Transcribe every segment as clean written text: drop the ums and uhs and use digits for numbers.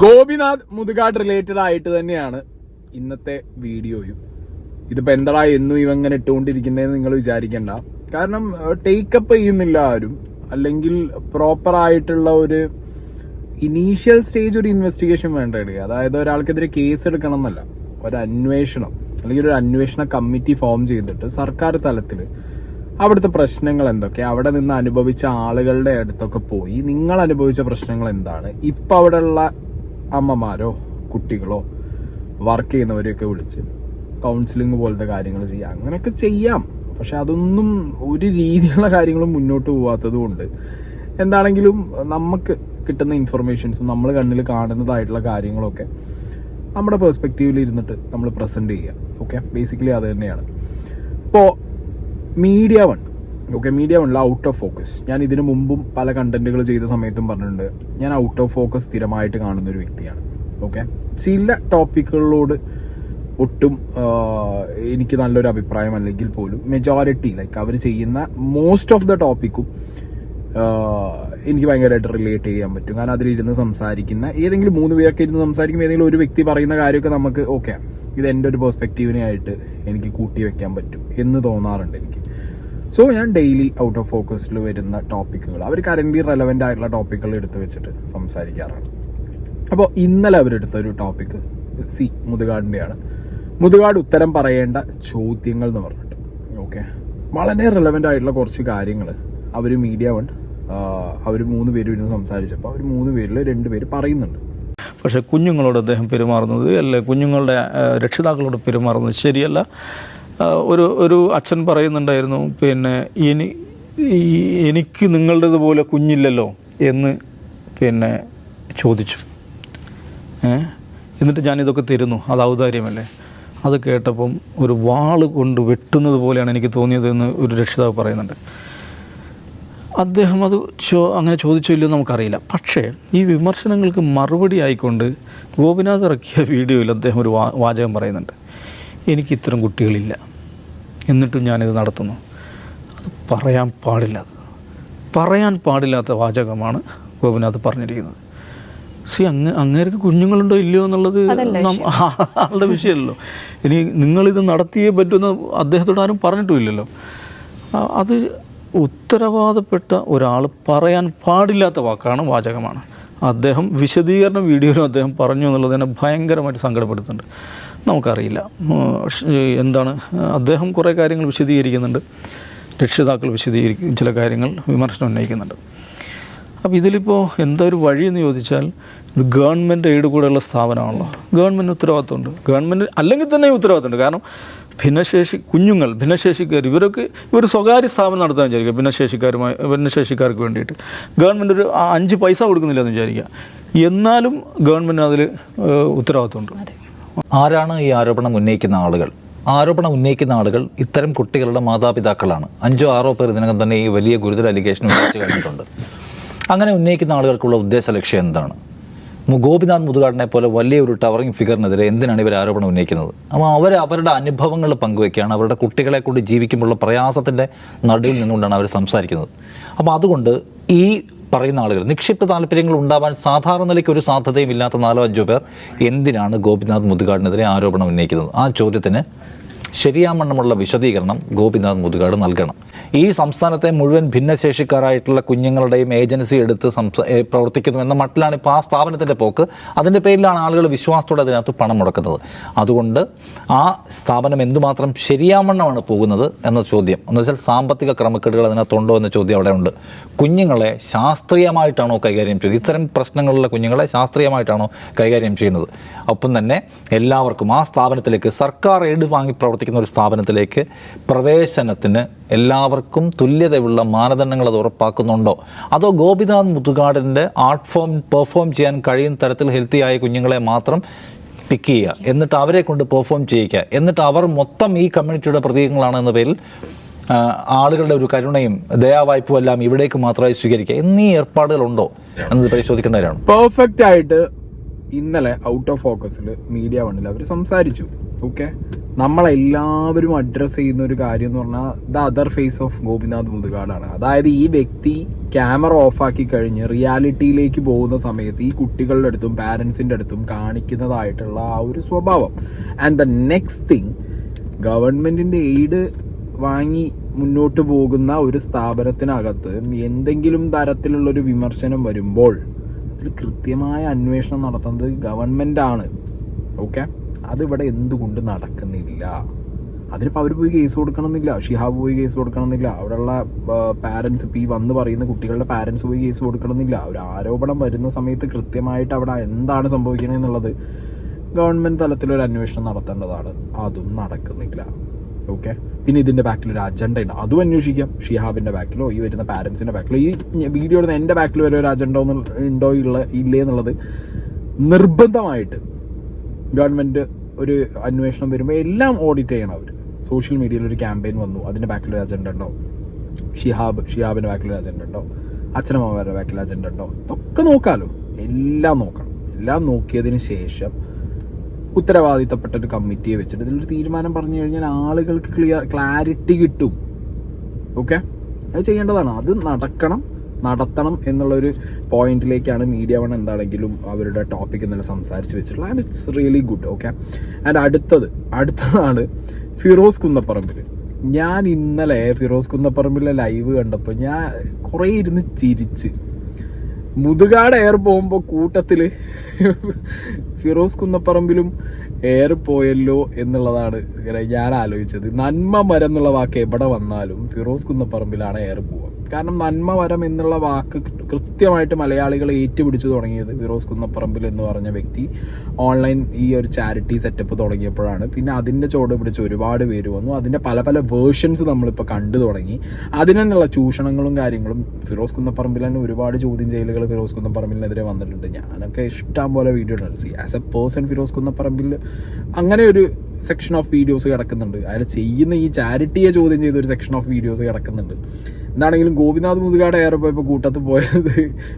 Gopinath Muthukad related ആയിട്ട് തന്നെയാണ് ഇന്നത്തെ വീഡിയോയും. ഇതിപ്പോൾ എന്താ എന്നും ഇവങ്ങനെ ഇട്ടുകൊണ്ടിരിക്കുന്നതെന്ന് നിങ്ങൾ വിചാരിക്കേണ്ട. കാരണം ടേക്കപ്പ് ചെയ്യുന്നില്ല ആരും, അല്ലെങ്കിൽ പ്രോപ്പർ ആയിട്ടുള്ള ഒരു ഇനീഷ്യൽ സ്റ്റേജ് ഒരു ഇൻവെസ്റ്റിഗേഷൻ വേണ്ട എടുക്കുക. അതായത് ഒരാൾക്കെതിരെ കേസ് എടുക്കണം എന്നല്ല, ഒരു അന്വേഷണം അല്ലെങ്കിൽ ഒരു അന്വേഷണ കമ്മിറ്റി ഫോം ചെയ്തിട്ട് സർക്കാർ തലത്തിൽ അവിടുത്തെ പ്രശ്നങ്ങൾ എന്തൊക്കെ, അവിടെ നിന്ന് അനുഭവിച്ച ആളുകളുടെ അടുത്തൊക്കെ പോയി നിങ്ങൾ അനുഭവിച്ച പ്രശ്നങ്ങൾ എന്താണ്, ഇപ്പം അവിടെയുള്ള അമ്മമാരോ കുട്ടികളോ വർക്ക് ചെയ്യുന്നവരെയൊക്കെ വിളിച്ച് കൗൺസിലിംഗ് പോലത്തെ കാര്യങ്ങൾ ചെയ്യാം. അങ്ങനെയൊക്കെ ചെയ്യാം. പക്ഷെ അതൊന്നും ഒരു രീതിയിലുള്ള കാര്യങ്ങളും മുന്നോട്ട് പോകാത്തത് കൊണ്ട് എന്താണെങ്കിലും നമുക്ക് കിട്ടുന്ന ഇൻഫർമേഷൻസും നമ്മൾ കണ്ണിൽ കാണുന്നതായിട്ടുള്ള കാര്യങ്ങളൊക്കെ നമ്മുടെ പെർസ്പെക്റ്റീവിൽ ഇരുന്നിട്ട് നമ്മൾ പ്രസൻറ്റ് ചെയ്യുക. ഓക്കെ, ബേസിക്കലി അത് തന്നെയാണ്. ഇപ്പോൾ media one out of focus. ഞാൻ ഇതിനു മുമ്പും പല കണ്ടന്റുകൾ ചെയ്ത സമയത്തും പറഞ്ഞിട്ടുണ്ട്, ഞാൻ ഔട്ട് ഓഫ് ഫോക്കസ് സ്ഥിരമായിട്ട് കാണുന്നൊരു വ്യക്തിയാണ്. ഓക്കെ, ചില ടോപ്പിക്കുകളോട് ഒട്ടും എനിക്ക് നല്ലൊരു അഭിപ്രായം അല്ലെങ്കിൽ പോലും മെജോറിറ്റി അവർ ചെയ്യുന്ന മോസ്റ്റ് ഓഫ് ദ ടോപ്പിക്കും എനിക്ക് ഭയങ്കരമായിട്ട് റിലേറ്റ് ചെയ്യാൻ പറ്റും. കാരണം അതിലിരുന്ന് സംസാരിക്കുന്ന ഏതെങ്കിലും 3 പേർക്ക് ഇരുന്ന് സംസാരിക്കുമ്പോൾ ഏതെങ്കിലും ഒരു വ്യക്തി പറയുന്ന കാര്യമൊക്കെ നമുക്ക് ഓക്കെ, ഇത് എൻ്റെ ഒരു പെർസ്പെക്റ്റീവിനെ ആയിട്ട് എനിക്ക് കൂട്ടി വെക്കാൻ പറ്റും എന്ന് തോന്നാറുണ്ട് എനിക്ക്. സോ ഞാൻ ഡെയിലി ഔട്ട് ഓഫ് ഫോക്കസിൽ വരുന്ന ടോപ്പിക്കുകൾ, അവർ കറൻ്റ് റെലവൻ്റ് ആയിട്ടുള്ള ടോപ്പിക്കുകൾ എടുത്ത് വെച്ചിട്ട് സംസാരിക്കാറാണ്. അപ്പോൾ ഇന്നലെ അവരെടുത്ത ഒരു ടോപ്പിക്ക് മുതുകാടിൻ്റെയാണ്. മുതുകാട് ഉത്തരം പറയേണ്ട ചോദ്യങ്ങൾ എന്ന് പറഞ്ഞിട്ട്. ഓക്കെ, വളരെ റെലവൻ്റ് ആയിട്ടുള്ള കുറച്ച് കാര്യങ്ങൾ അവർ മീഡിയ വൺ അവർ 3 പേരും ഇരുന്ന് സംസാരിച്ചപ്പോൾ അവർ 3 പേരിൽ 2 പേര് പറയുന്നുണ്ട്. പക്ഷേ കുഞ്ഞുങ്ങളോട് അദ്ദേഹം പെരുമാറുന്നത്, അല്ലെ കുഞ്ഞുങ്ങളുടെ രക്ഷിതാക്കളോട് പെരുമാറുന്നത് ശരിയല്ല. ഒരു അച്ഛൻ പറയുന്നുണ്ടായിരുന്നു, പിന്നെ എനിക്ക് നിങ്ങളുടേതുപോലെ കുഞ്ഞില്ലല്ലോ എന്ന് പിന്നെ ചോദിച്ചു. എന്നിട്ട് ഞാനിതൊക്കെ തരുന്നു, അത് ഔദാര്യമല്ലേ? അത് കേട്ടപ്പം ഒരു വാള് കൊണ്ട് വെട്ടുന്നത് പോലെയാണ് എനിക്ക് തോന്നിയതെന്ന് ഒരു രക്ഷിതാവ് പറയുന്നുണ്ട്. അദ്ദേഹം അത് അങ്ങനെ ചോദിച്ചോ ഇല്ലയോ നമുക്കറിയില്ല. പക്ഷേ ഈ വിമർശനങ്ങൾക്ക് മറുപടി ആയിക്കൊണ്ട് ഗോപിനാഥ് ഇറക്കിയ വീഡിയോയിൽ അദ്ദേഹം ഒരു വാചകം പറയുന്നുണ്ട്, എനിക്ക് ഇത്തരം കുട്ടികളില്ല, എന്നിട്ടും ഞാനിത് നടത്തുന്നു. അത് പറയാൻ പാടില്ലാത്ത വാചകമാണ് ഗോപിനാഥ് പറഞ്ഞിരിക്കുന്നത്. അങ്ങേർക്ക് കുഞ്ഞുങ്ങളുണ്ടോ ഇല്ലയോ എന്നുള്ളത് ആളുടെ വിഷയമല്ലല്ലോ. ഇനി നിങ്ങളിത് നടത്തിയേ പറ്റുമെന്ന് അദ്ദേഹത്തോട് ആരും പറഞ്ഞിട്ടുമില്ലല്ലോ. അത് ഉത്തരവാദപ്പെട്ട ഒരാൾ പറയാൻ പാടില്ലാത്ത വാചകമാണ്. അദ്ദേഹം വിശദീകരണ വീഡിയോയിലും അദ്ദേഹം പറഞ്ഞു എന്നുള്ളത് തന്നെ ഭയങ്കരമായിട്ട് സങ്കടപ്പെടുത്തുന്നുണ്ട്. നമുക്കറിയില്ല എന്താണ്, അദ്ദേഹം കുറേ കാര്യങ്ങൾ വിശദീകരിക്കുന്നുണ്ട്, രക്ഷിതാക്കൾ ചില കാര്യങ്ങൾ വിമർശനം ഉന്നയിക്കുന്നുണ്ട്. അപ്പോൾ ഇതിലിപ്പോൾ എന്താ ഒരു വഴിയെന്ന് ചോദിച്ചാൽ, ഇത് ഗവൺമെൻറ് എയ്ഡ് കൂടെയുള്ള സ്ഥാപനമാണല്ലോ, ഗവൺമെൻറ് ഉത്തരവാദിത്തമുണ്ട്, ഗവൺമെൻറ് അല്ലെങ്കിൽ തന്നെ ഉത്തരവാദിത്തമുണ്ട്. കാരണം ഭിന്നശേഷിക്കാർ ഇവർ സ്വകാര്യ സ്ഥാപനം നടത്താൻ വിചാരിക്കുക, ഭിന്നശേഷിക്കാർക്ക് വേണ്ടിയിട്ട് ഗവൺമെൻറ് ഒരു 5 പൈസ കൊടുക്കുന്നില്ല എന്ന് വിചാരിക്കുക, എന്നാലും ഗവൺമെൻറ് അതിൽ ഉത്തരവാദിത്തമുണ്ട്. ആരാണ് ഈ ആരോപണം ഉന്നയിക്കുന്ന ആളുകൾ? ആരോപണം ഉന്നയിക്കുന്ന ആളുകൾ ഇത്തരം കുട്ടികളുടെ മാതാപിതാക്കളാണ്. 5-6 പേർ ഇതിനകം തന്നെ ഈ വലിയ ഗുരുതര അലിഗേഷൻ ഉന്നയിച്ചു കഴിഞ്ഞിട്ടുണ്ട്. അങ്ങനെ ഉന്നയിക്കുന്ന ആളുകൾക്കുള്ള ഉദ്ദേശ ലക്ഷ്യം എന്താണ്? ഗോപിനാഥ് മുതുകാടിനെ പോലെ വലിയൊരു ടവറിംഗ് ഫിഗറിനെതിരെ എന്തിനാണ് ഇവർ ആരോപണം ഉന്നയിക്കുന്നത്? അപ്പോൾ അവരുടെ അനുഭവങ്ങൾ പങ്കുവയ്ക്കുകയാണ്, അവരുടെ കുട്ടികളെ കൂടി ജീവിക്കുമ്പോഴുള്ള പ്രയാസത്തിൻ്റെ നടുവിൽ നിന്നുകൊണ്ടാണ് അവർ സംസാരിക്കുന്നത്. അപ്പോൾ അതുകൊണ്ട് ഈ പറയുന്ന ആളുകൾ നിക്ഷിപ്ത താല്പര്യങ്ങൾ ഉണ്ടാവാൻ സാധാരണ നിലയ്ക്ക് ഒരു സാധ്യതയും ഇല്ലാത്ത 4-5 പേർ എന്തിനാണ് ഗോപിനാഥ് മുതുകാടിനെതിരെ ആരോപണം ഉന്നയിക്കുന്നത്? ആ ചോദ്യത്തിന് ശരിയാമണ്ണമുള്ള വിശദീകരണം ഗോപിനാഥ് മുതുകാട് നൽകണം. ഈ സംസ്ഥാനത്തെ മുഴുവൻ ഭിന്നശേഷിക്കാരായിട്ടുള്ള കുഞ്ഞുങ്ങളുടെയും ഏജൻസി എടുത്ത് പ്രവർത്തിക്കുന്നു എന്ന മട്ടിലാണ് ഇപ്പോൾ ആ സ്ഥാപനത്തിൻ്റെ പോക്ക്. അതിൻ്റെ പേരിലാണ് ആളുകൾ വിശ്വാസത്തോടെ അതിനകത്ത് പണം മുടക്കുന്നത്. അതുകൊണ്ട് ആ സ്ഥാപനം എന്തുമാത്രം ശരിയാമണ്ണമാണ് പോകുന്നത് എന്ന ചോദ്യം, എന്ന് വെച്ചാൽ സാമ്പത്തിക ക്രമക്കേടുകൾ അതിനകത്തുണ്ടോ എന്ന ചോദ്യം അവിടെ ഉണ്ട്. കുഞ്ഞുങ്ങളെ ശാസ്ത്രീയമായിട്ടാണോ കൈകാര്യം ചെയ്യുന്നത്? ഇത്തരം പ്രശ്നങ്ങളുള്ള കുഞ്ഞുങ്ങളെ ശാസ്ത്രീയമായിട്ടാണോ കൈകാര്യം ചെയ്യുന്നത്? ഒപ്പം തന്നെ എല്ലാവർക്കും ആ സ്ഥാപനത്തിലേക്ക്, സർക്കാർ എയ്ഡ് വാങ്ങി പ്രവർത്തിക്കുന്ന ഒരു സ്ഥാപനത്തിലേക്ക് പ്രവേശനത്തിന് എല്ലാവർക്കും തുല്യതയുള്ള മാനദണ്ഡങ്ങൾ അത് ഉറപ്പാക്കുന്നുണ്ടോ? അതോ ഗോപിനാഥ് മുതുകാടിൻ്റെ ആർട്ട് ഫോം പെർഫോം ചെയ്യാൻ കഴിയുന്ന തരത്തിൽ ഹെൽത്തിയായ കുഞ്ഞുങ്ങളെ മാത്രം പിക്ക് ചെയ്യുക, എന്നിട്ട് അവരെ കൊണ്ട് പെർഫോം ചെയ്യിക്കുക, എന്നിട്ട് അവർ മൊത്തം ഈ കമ്മ്യൂണിറ്റിയുടെ പ്രതീകങ്ങളാണെന്ന പേരിൽ ആളുകളുടെ ഒരു കരുണയും ദയാവായ്പും എല്ലാം ഇവിടേക്ക് മാത്രമായി സ്വീകരിക്കുക എന്നീ ഏർപ്പാടുകളുണ്ടോ എന്നത് പരിശോധിക്കേണ്ടവരാണ്. പെർഫെക്റ്റ് ആയിട്ട് ഇന്നലെ ഔട്ട് ഓഫ് ഫോക്കസിൽ മീഡിയ വണ്ണിൽ അവർ സംസാരിച്ചു. ഓക്കെ, നമ്മളെല്ലാവരും അഡ്രസ്സ് ചെയ്യുന്ന ഒരു കാര്യം എന്ന് പറഞ്ഞാൽ the other face of Gopinath മുതുകാടാണ്. അതായത് ഈ വ്യക്തി ക്യാമറ ഓഫാക്കി കഴിഞ്ഞ് റിയാലിറ്റിയിലേക്ക് പോകുന്ന സമയത്ത് ഈ കുട്ടികളുടെ അടുത്തും പാരൻസിൻ്റെ അടുത്തും കാണിക്കുന്നതായിട്ടുള്ള ആ ഒരു സ്വഭാവം. ആൻഡ് ദ നെക്സ്റ്റ് തിങ്, ഗവൺമെൻറ്റിൻ്റെ എയ്ഡ് വാങ്ങി മുന്നോട്ട് പോകുന്ന ഒരു സ്ഥാപനത്തിനകത്ത് എന്തെങ്കിലും തരത്തിലുള്ളൊരു വിമർശനം വരുമ്പോൾ അതിൽ കൃത്യമായ അന്വേഷണം നടത്തുന്നത് ഗവൺമെൻറ്റാണ്. ഓക്കെ, അതിവിടെ എന്തുകൊണ്ട് നടക്കുന്നില്ല? അതിനിപ്പോൾ അവർ പോയി കേസ് കൊടുക്കണമെന്നില്ല, ഷിഹാബ് പോയി കേസ് കൊടുക്കണമെന്നില്ല, അവിടെയുള്ള പാരൻസ്, ഇപ്പോൾ ഈ വന്ന് പറയുന്ന കുട്ടികളുടെ പാരൻസ് പോയി കേസ് കൊടുക്കണമെന്നില്ല. ഒരു ആരോപണം വരുന്ന സമയത്ത് കൃത്യമായിട്ട് അവിടെ എന്താണ് സംഭവിക്കണമെന്നുള്ളത് ഗവൺമെൻറ് തലത്തിലൊരു അന്വേഷണം നടത്തേണ്ടതാണ്. അതും നടക്കുന്നില്ല. ഓക്കെ, പിന്നെ ഇതിൻ്റെ ബാക്കിലൊരു അജണ്ട ഉണ്ട്, അതും അന്വേഷിക്കാം. ഷിഹാബിൻ്റെ ബാക്കിലോ ഈ വരുന്ന പാരൻസിൻ്റെ ബാക്കിലോ ഈ വീഡിയോ എടുത്ത് എൻ്റെ ബാക്കിൽ വരെ ഒരു അജണ്ട ഉണ്ടോ ഇല്ലേ എന്നുള്ളത് നിർബന്ധമായിട്ട് ഗവൺമെൻറ് ഒരു അന്വേഷണം വരുമ്പോൾ എല്ലാം ഓഡിറ്റ് ചെയ്യണം. അവർ സോഷ്യൽ മീഡിയയിൽ ഒരു ക്യാമ്പയിൻ വന്നു, അതിൻ്റെ ബാക്കിലൊരു അജണ്ട ഉണ്ടോ? ഷിഹാബിൻ്റെ ബാക്കിലൊരു അജണ്ട ഉണ്ടോ? അച്ഛനമ്മമാരുടെ ബാക്കിൽ അജണ്ട ഉണ്ടോ? ഇതൊക്കെ നോക്കാമല്ലോ. എല്ലാം നോക്കണം. എല്ലാം നോക്കിയതിന് ശേഷം ഉത്തരവാദിത്തപ്പെട്ട ഒരു കമ്മിറ്റിയെ വെച്ചിട്ട് ഇതിലൊരു തീരുമാനം പറഞ്ഞു കഴിഞ്ഞാൽ ആളുകൾക്ക് ക്ലാരിറ്റി കിട്ടും. ഓക്കെ, അത് ചെയ്യേണ്ടതാണ്. അത് നടത്തണം എന്നുള്ളൊരു പോയിന്റിലേക്കാണ് മീഡിയ വൺ എന്താണെങ്കിലും അവരുടെ ടോപ്പിക് ഇന്നലെ സംസാരിച്ച് വെച്ചിട്ടുള്ളത്. And it's really good. Okay, and അടുത്തതാണ് ഫിറോസ് കുന്നപ്പറമ്പിൽ. ഞാൻ ഇന്നലെ ഫിറോസ് കുന്നപ്പറമ്പിലെ ലൈവ് കണ്ടപ്പോൾ ഞാൻ കുറേ ഇരുന്ന് ചിരിച്ച്. മുതുകാട് എയർ പോകുമ്പോൾ കൂട്ടത്തിൽ ഫിറോസ് കുന്നപ്പറമ്പിലും എയർ പോയല്ലോ എന്നുള്ളതാണ് ഞാൻ ആലോചിച്ചത്. നന്മ മരം എന്നുള്ള വാക്ക് എവിടെ വന്നാലും ഫിറോസ് കുന്നപ്പറമ്പിലാണ് എയർ പോവുക. കാരണം നന്മ മരം എന്നുള്ള വാക്ക് കൃത്യമായിട്ട് മലയാളികൾ ഏറ്റുപിടിച്ചു തുടങ്ങിയത് ഫിറോസ് കുന്നപ്പറമ്പിൽ എന്ന് പറഞ്ഞ വ്യക്തി ഓൺലൈൻ ഈ ഒരു ചാരിറ്റി സെറ്റപ്പ് തുടങ്ങിയപ്പോഴാണ്. പിന്നെ അതിൻ്റെ ചുവട് പിടിച്ച് ഒരുപാട് പേര് വന്നു. അതിൻ്റെ പല പല വേർഷൻസ് നമ്മളിപ്പോൾ കണ്ടു തുടങ്ങി. അതിനുള്ള ചൂഷണങ്ങളും കാര്യങ്ങളും ഫിറോസ് കുന്നപ്പറമ്പിൽ തന്നെ ഒരുപാട് ചോദ്യം ചെയ്യലുകൾ ഫിറോസ് കുന്നപ്പറമ്പിലിനെതിരെ വന്നിട്ടുണ്ട്. ഞാനൊക്കെ ഇഷ്ടം പോലെ വീഡിയോ ഉണ്ട്. ആസ് എ പേഴ്സൺ ഫിറോസ് കുന്നപ്പറമ്പിൽ അങ്ങനെ ഒരു സെക്ഷൻ ഓഫ് വീഡിയോസ് കിടക്കുന്നുണ്ട്. അയാൾ ചെയ്യുന്ന ഈ ചാരിറ്റിയെ ചോദ്യം ചെയ്ത ഒരു സെക്ഷൻ ഓഫ് വീഡിയോസ് കിടക്കുന്നുണ്ട്. എന്താണെങ്കിലും ഗോപിനാഥ് മുതുകാട് ഏറെ പോയപ്പോൾ കൂട്ടത്ത് പോയത്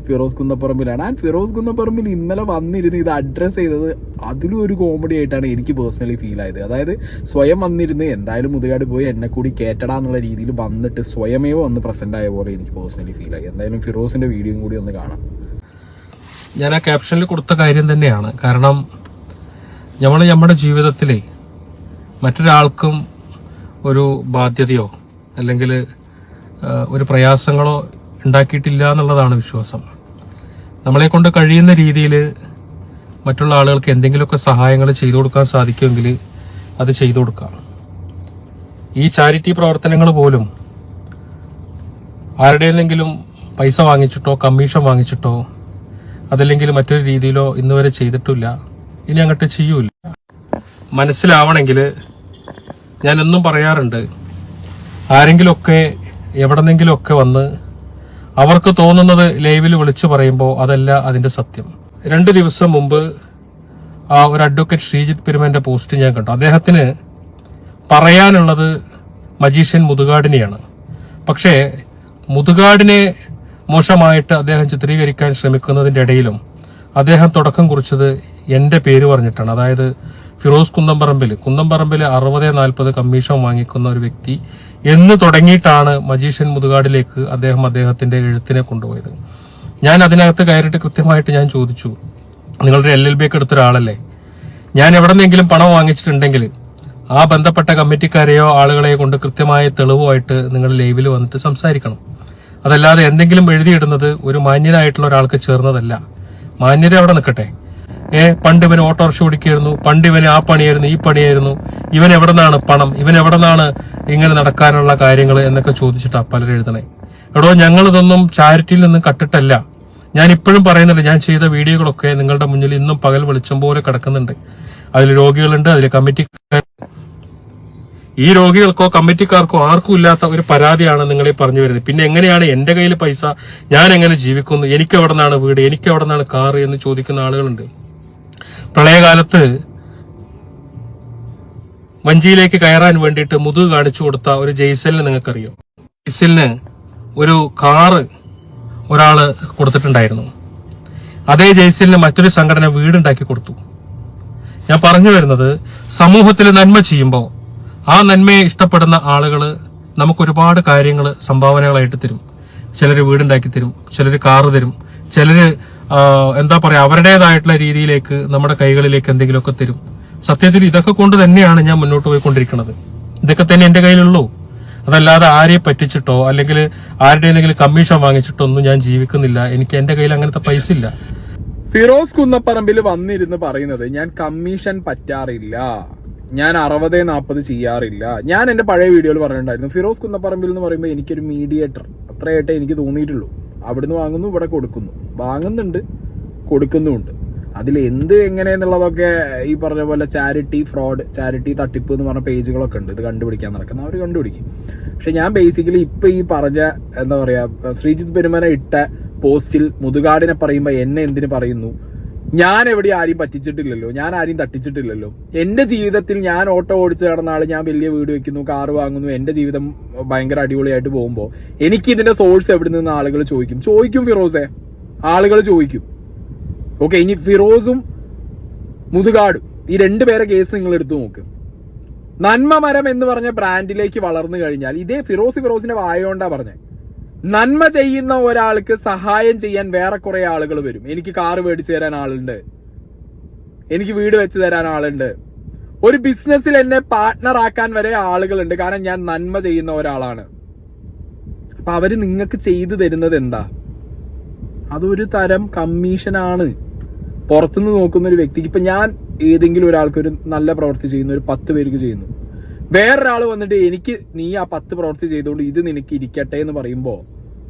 ഫിറോസ് കുന്നപ്പറമ്പിലാണ്. ആൻഡ് ഫിറോസ് കുന്നപ്പറമ്പിൽ ഇന്നലെ വന്നിരുന്ന് ഇത് അഡ്രസ്സ് ചെയ്തത് അതിലും ഒരു കോമഡി ആയിട്ടാണ് എനിക്ക് പേഴ്സണലി ഫീൽ ആയത്. അതായത് സ്വയം വന്നിരുന്ന് എന്തായാലും മുതുകാട് പോയി എന്നെ കൂടി കേട്ടടാ എന്നുള്ള രീതിയിൽ വന്നിട്ട് സ്വയമേവ വന്ന് പ്രസന്റ് ആയ പോലെ എനിക്ക് പേഴ്സണലി ഫീൽ ആയി. എന്തായാലും ഫിറോസിന്റെ വീഡിയോയും കൂടി ഒന്ന് കാണാം. ഞാൻ ആ ക്യാപ്ഷനിൽ കൊടുത്ത കാര്യം തന്നെയാണ്. കാരണം നമ്മുടെ ജീവിതത്തിലെ മറ്റൊരാൾക്കും ഒരു ബാധ്യതയോ അല്ലെങ്കിൽ ഒരു പ്രയാസങ്ങളോ ഉണ്ടാക്കിയിട്ടില്ല എന്നുള്ളതാണ് വിശ്വാസം. നമ്മളെ കൊണ്ട് കഴിയുന്ന രീതിയിൽ മറ്റുള്ള ആളുകൾക്ക് എന്തെങ്കിലുമൊക്കെ സഹായങ്ങൾ ചെയ്തു കൊടുക്കാൻ സാധിക്കുമെങ്കിൽ അത് ചെയ്തു കൊടുക്കാം. ഈ ചാരിറ്റി പ്രവർത്തനങ്ങൾ പോലും ആരുടെയെങ്കിലും പൈസ വാങ്ങിച്ചിട്ടോ കമ്മീഷൻ വാങ്ങിച്ചിട്ടോ അതല്ലെങ്കിൽ മറ്റൊരു രീതിയിലോ ഇന്നുവരെ ചെയ്തിട്ടില്ല, ഇനി അങ്ങോട്ട് ചെയ്യൂല. മനസ്സിലാവണമെങ്കിൽ ഞാൻ എന്നും പറയാറുണ്ട്, ആരെങ്കിലുമൊക്കെ എവിടെന്നെങ്കിലുമൊക്കെ വന്ന് അവർക്ക് തോന്നുന്നത് ലൈവിൽ വിളിച്ചു പറയുമ്പോൾ അതല്ല അതിന്റെ സത്യം. 2 ദിവസം മുമ്പ് ഒരു അഡ്വക്കേറ്റ് ശ്രീജിത്ത് പെരുമന്റെ പോസ്റ്റ് ഞാൻ കണ്ടു. അദ്ദേഹത്തിന് പറയാനുള്ളത് മജീഷ്യൻ മുതുകാടിനെയാണ്. പക്ഷേ മുതുകാടിനെ മോശമായിട്ട് അദ്ദേഹം ചിത്രീകരിക്കാൻ ശ്രമിക്കുന്നതിന്റെ ഇടയിലും അദ്ദേഹം തുടക്കം കുറിച്ചത് എന്റെ പേര് പറഞ്ഞിട്ടാണ്. അതായത് ഫിറോസ് കുന്നംപറമ്പിൽ 60-40 കമ്മീഷൻ വാങ്ങിക്കുന്ന ഒരു വ്യക്തി എന്ന് തുടങ്ങിയിട്ടാണ് മജീഷ്യൻ മുതുകാടിലേക്ക് അദ്ദേഹത്തിന്റെ എഴുത്തിനെ കൊണ്ടുപോയത്. ഞാൻ അതിനകത്ത് കയറിയിട്ട് കൃത്യമായിട്ട് ഞാൻ ചോദിച്ചു, നിങ്ങളുടെ LLB ഒക്കെ എടുത്ത ഒരാളല്ലേ, ഞാൻ എവിടെന്നെങ്കിലും പണം വാങ്ങിച്ചിട്ടുണ്ടെങ്കിൽ ആ ബന്ധപ്പെട്ട കമ്മിറ്റിക്കാരെയോ ആളുകളെയോ കൊണ്ട് കൃത്യമായ തെളിവുമായിട്ട് നിങ്ങൾ ലൈവിൽ വന്നിട്ട് സംസാരിക്കണം. അതല്ലാതെ എന്തെങ്കിലും എഴുതിയിടുന്നത് ഒരു മാന്യനായിട്ടുള്ള ഒരാൾക്ക് ചേർന്നതല്ല. മാന്യത അവിടെ നിൽക്കട്ടെ. പണ്ട് ഇവന് ഓട്ടോറിക്ഷ ഓടിക്കായിരുന്നു, പണ്ട് ഇവന് ആ പണിയായിരുന്നു ഈ പണിയായിരുന്നു, ഇവൻ എവിടെ നിന്നാണ് പണം, ഇവൻ എവിടെ നിന്നാണ് ഇങ്ങനെ നടക്കാനുള്ള കാര്യങ്ങൾ എന്നൊക്കെ ചോദിച്ചിട്ടാ പലരും എഴുതണേ. എടോ, ഞങ്ങളിതൊന്നും ചാരിറ്റിയിൽ നിന്നും കട്ടിട്ടല്ല. ഞാൻ ഇപ്പോഴും പറയുന്നില്ല, ഞാൻ ചെയ്ത വീഡിയോകളൊക്കെ നിങ്ങളുടെ മുന്നിൽ ഇന്നും പകൽ വെളിച്ചം പോലെ കിടക്കുന്നുണ്ട്. അതിൽ രോഗികളുണ്ട്, അതിൽ കമ്മിറ്റിക്കാർ. ഈ രോഗികൾക്കോ കമ്മിറ്റിക്കാർക്കോ ആർക്കും ഇല്ലാത്ത ഒരു പരാതിയാണ് നിങ്ങളീ പറഞ്ഞു വരുന്നത്. പിന്നെ എങ്ങനെയാണ് എന്റെ കയ്യിൽ പൈസ, ഞാൻ എങ്ങനെ ജീവിക്കുന്നു, എനിക്ക് എവിടെ നിന്നാണ് വീട്, എനിക്ക് എവിടെ നിന്നാണ് കാറ് എന്ന് ചോദിക്കുന്ന ആളുകളുണ്ട്. പ്രളയകാലത്ത് വഞ്ചിയിലേക്ക് കയറാൻ വേണ്ടിയിട്ട് മുതുക് കാണിച്ചു കൊടുത്ത ഒരു ജയ്സലിനെ നിങ്ങൾക്കറിയോ? ജയ്സലിന് ഒരു കാറ് ഒരാള് കൊടുത്തിട്ടുണ്ടായിരുന്നു. അതേ ജയ്സലിന് മറ്റൊരു സംഘടന വീടുണ്ടാക്കി കൊടുത്തു. ഞാൻ പറഞ്ഞു വരുന്നത്, സമൂഹത്തിൽ നന്മ ചെയ്യുമ്പോൾ ആ നന്മയെ ഇഷ്ടപ്പെടുന്ന ആളുകൾ നമുക്ക് ഒരുപാട് കാര്യങ്ങൾ സംഭാവനകളായിട്ട് തരും. ചിലര് വീടുണ്ടാക്കി തരും, ചിലര് കാറ് തരും, ചിലര് എന്താ പറയാ അവരുടേതായിട്ടുള്ള രീതിയിലേക്ക് നമ്മുടെ കൈകളിലേക്ക് എന്തെങ്കിലുമൊക്കെ തരും. സത്യത്തിൽ ഇതൊക്കെ കൊണ്ട് തന്നെയാണ് ഞാൻ മുന്നോട്ട് പോയിക്കൊണ്ടിരിക്കുന്നത്. ഇതൊക്കെ തന്നെ എന്റെ കയ്യിലുള്ളൂ. അതല്ലാതെ ആരെ പറ്റിച്ചിട്ടോ അല്ലെങ്കിൽ ആരുടെ എന്തെങ്കിലും കമ്മീഷൻ വാങ്ങിച്ചിട്ടോ ഒന്നും ഞാൻ ജീവിക്കുന്നില്ല. എനിക്ക് എന്റെ കയ്യിൽ അങ്ങനത്തെ പൈസ ഇല്ല. ഫിറോസ് കുന്നപ്പറമ്പിൽ വന്നിരുന്ന് പറയുന്നത് ഞാൻ കമ്മീഷൻ പറ്റാറില്ല, ഞാൻ 60-40 ചെയ്യാറില്ല. ഞാൻ എന്റെ പഴയ വീഡിയോയിൽ പറഞ്ഞിട്ടുണ്ടായിരുന്നു, ഫിറോസ് കുന്നപ്പറമ്പിൽ എന്ന് പറയുമ്പോൾ എനിക്കൊരു മീഡിയേറ്റർ അത്രയായിട്ടേ എനിക്ക് തോന്നിയിട്ടുള്ളൂ. അവിടുന്ന് വാങ്ങുന്നു, ഇവിടെ കൊടുക്കുന്നു, വാങ്ങുന്നുണ്ട്, കൊടുക്കുന്നുമുണ്ട്. അതിൽ എന്ത് എങ്ങനെയെന്നുള്ളതൊക്കെ ഈ പറഞ്ഞ പോലെ ചാരിറ്റി ഫ്രോഡ്, ചാരിറ്റി തട്ടിപ്പ് എന്ന് പറഞ്ഞ പേജുകളൊക്കെ ഉണ്ട്. ഇത് കണ്ടുപിടിക്കാൻ നടക്കുന്ന അവർ കണ്ടുപിടിക്കും. പക്ഷെ ഞാൻ ബേസിക്കലി ഇപ്പൊ ഈ പറഞ്ഞ എന്താ പറയാ ശ്രീജിത്ത് പെരുമന ഇട്ട പോസ്റ്റിൽ മുതുകാടിനെ പറയുമ്പോൾ എന്നെ എന്തിനു പറയുന്നു? ഞാൻ എവിടെ ആരെയും പറ്റിച്ചിട്ടില്ലല്ലോ, ഞാൻ ആരെയും തട്ടിച്ചിട്ടില്ലല്ലോ. എന്റെ ജീവിതത്തിൽ ഞാൻ ഓട്ടോ ഓടിച്ച് നടന്ന ആള്, ഞാൻ വലിയ വീട് വെക്കുന്നു, കാറ് വാങ്ങുന്നു, എന്റെ ജീവിതം ഭയങ്കര അടിപൊളിയായിട്ട് പോകുമ്പോൾ എനിക്ക് ഇതിന്റെ സോഴ്സ് എവിടെ നിന്ന് ആളുകൾ ചോദിക്കും ഫിറോസെ, ആളുകൾ ചോദിക്കും. ഓക്കെ, ഇനി ഫിറോസും മുതുകാടും ഈ രണ്ടുപേരെ കേസ് നിങ്ങൾ എടുത്തു നോക്ക്. നന്മ മരം എന്ന് പറഞ്ഞ ബ്രാൻഡിലേക്ക് വളർന്നു കഴിഞ്ഞാൽ ഇതേ ഫിറോസിന്റെ വായോണ്ടാ പറഞ്ഞേ, നന്മ ചെയ്യുന്ന ഒരാൾക്ക് സഹായം ചെയ്യാൻ വേറെ കുറെ ആളുകൾ വരും. എനിക്ക് കാറ് മേടിച്ചു തരാൻ ആളുണ്ട്, എനിക്ക് വീട് വെച്ച് തരാൻ ആളുണ്ട്, ഒരു ബിസിനസ്സിൽ എന്നെ പാർട്ട്ണർ ആക്കാൻ വരെ ആളുകളുണ്ട്. കാരണം ഞാൻ നന്മ ചെയ്യുന്ന ഒരാളാണ്. അപ്പൊ അവര് നിങ്ങൾക്ക് ചെയ്തു തരുന്നത് എന്താ? അതൊരു തരം കമ്മീഷനാണ്. പുറത്തുനിന്ന് നോക്കുന്ന ഒരു വ്യക്തിക്ക്, ഇപ്പൊ ഞാൻ ഏതെങ്കിലും ഒരാൾക്ക് ഒരു നല്ല പ്രവൃത്തി ചെയ്യുന്നു, ഒരു 10 പേർക്ക് ചെയ്യുന്നു, വേറൊരാൾ വന്നിട്ട് എനിക്ക് നീ ആ 10 പ്രവൃത്തി ചെയ്തുകൊണ്ട് ഇത് നിനക്ക് ഇരിക്കട്ടെ എന്ന് പറയുമ്പോൾ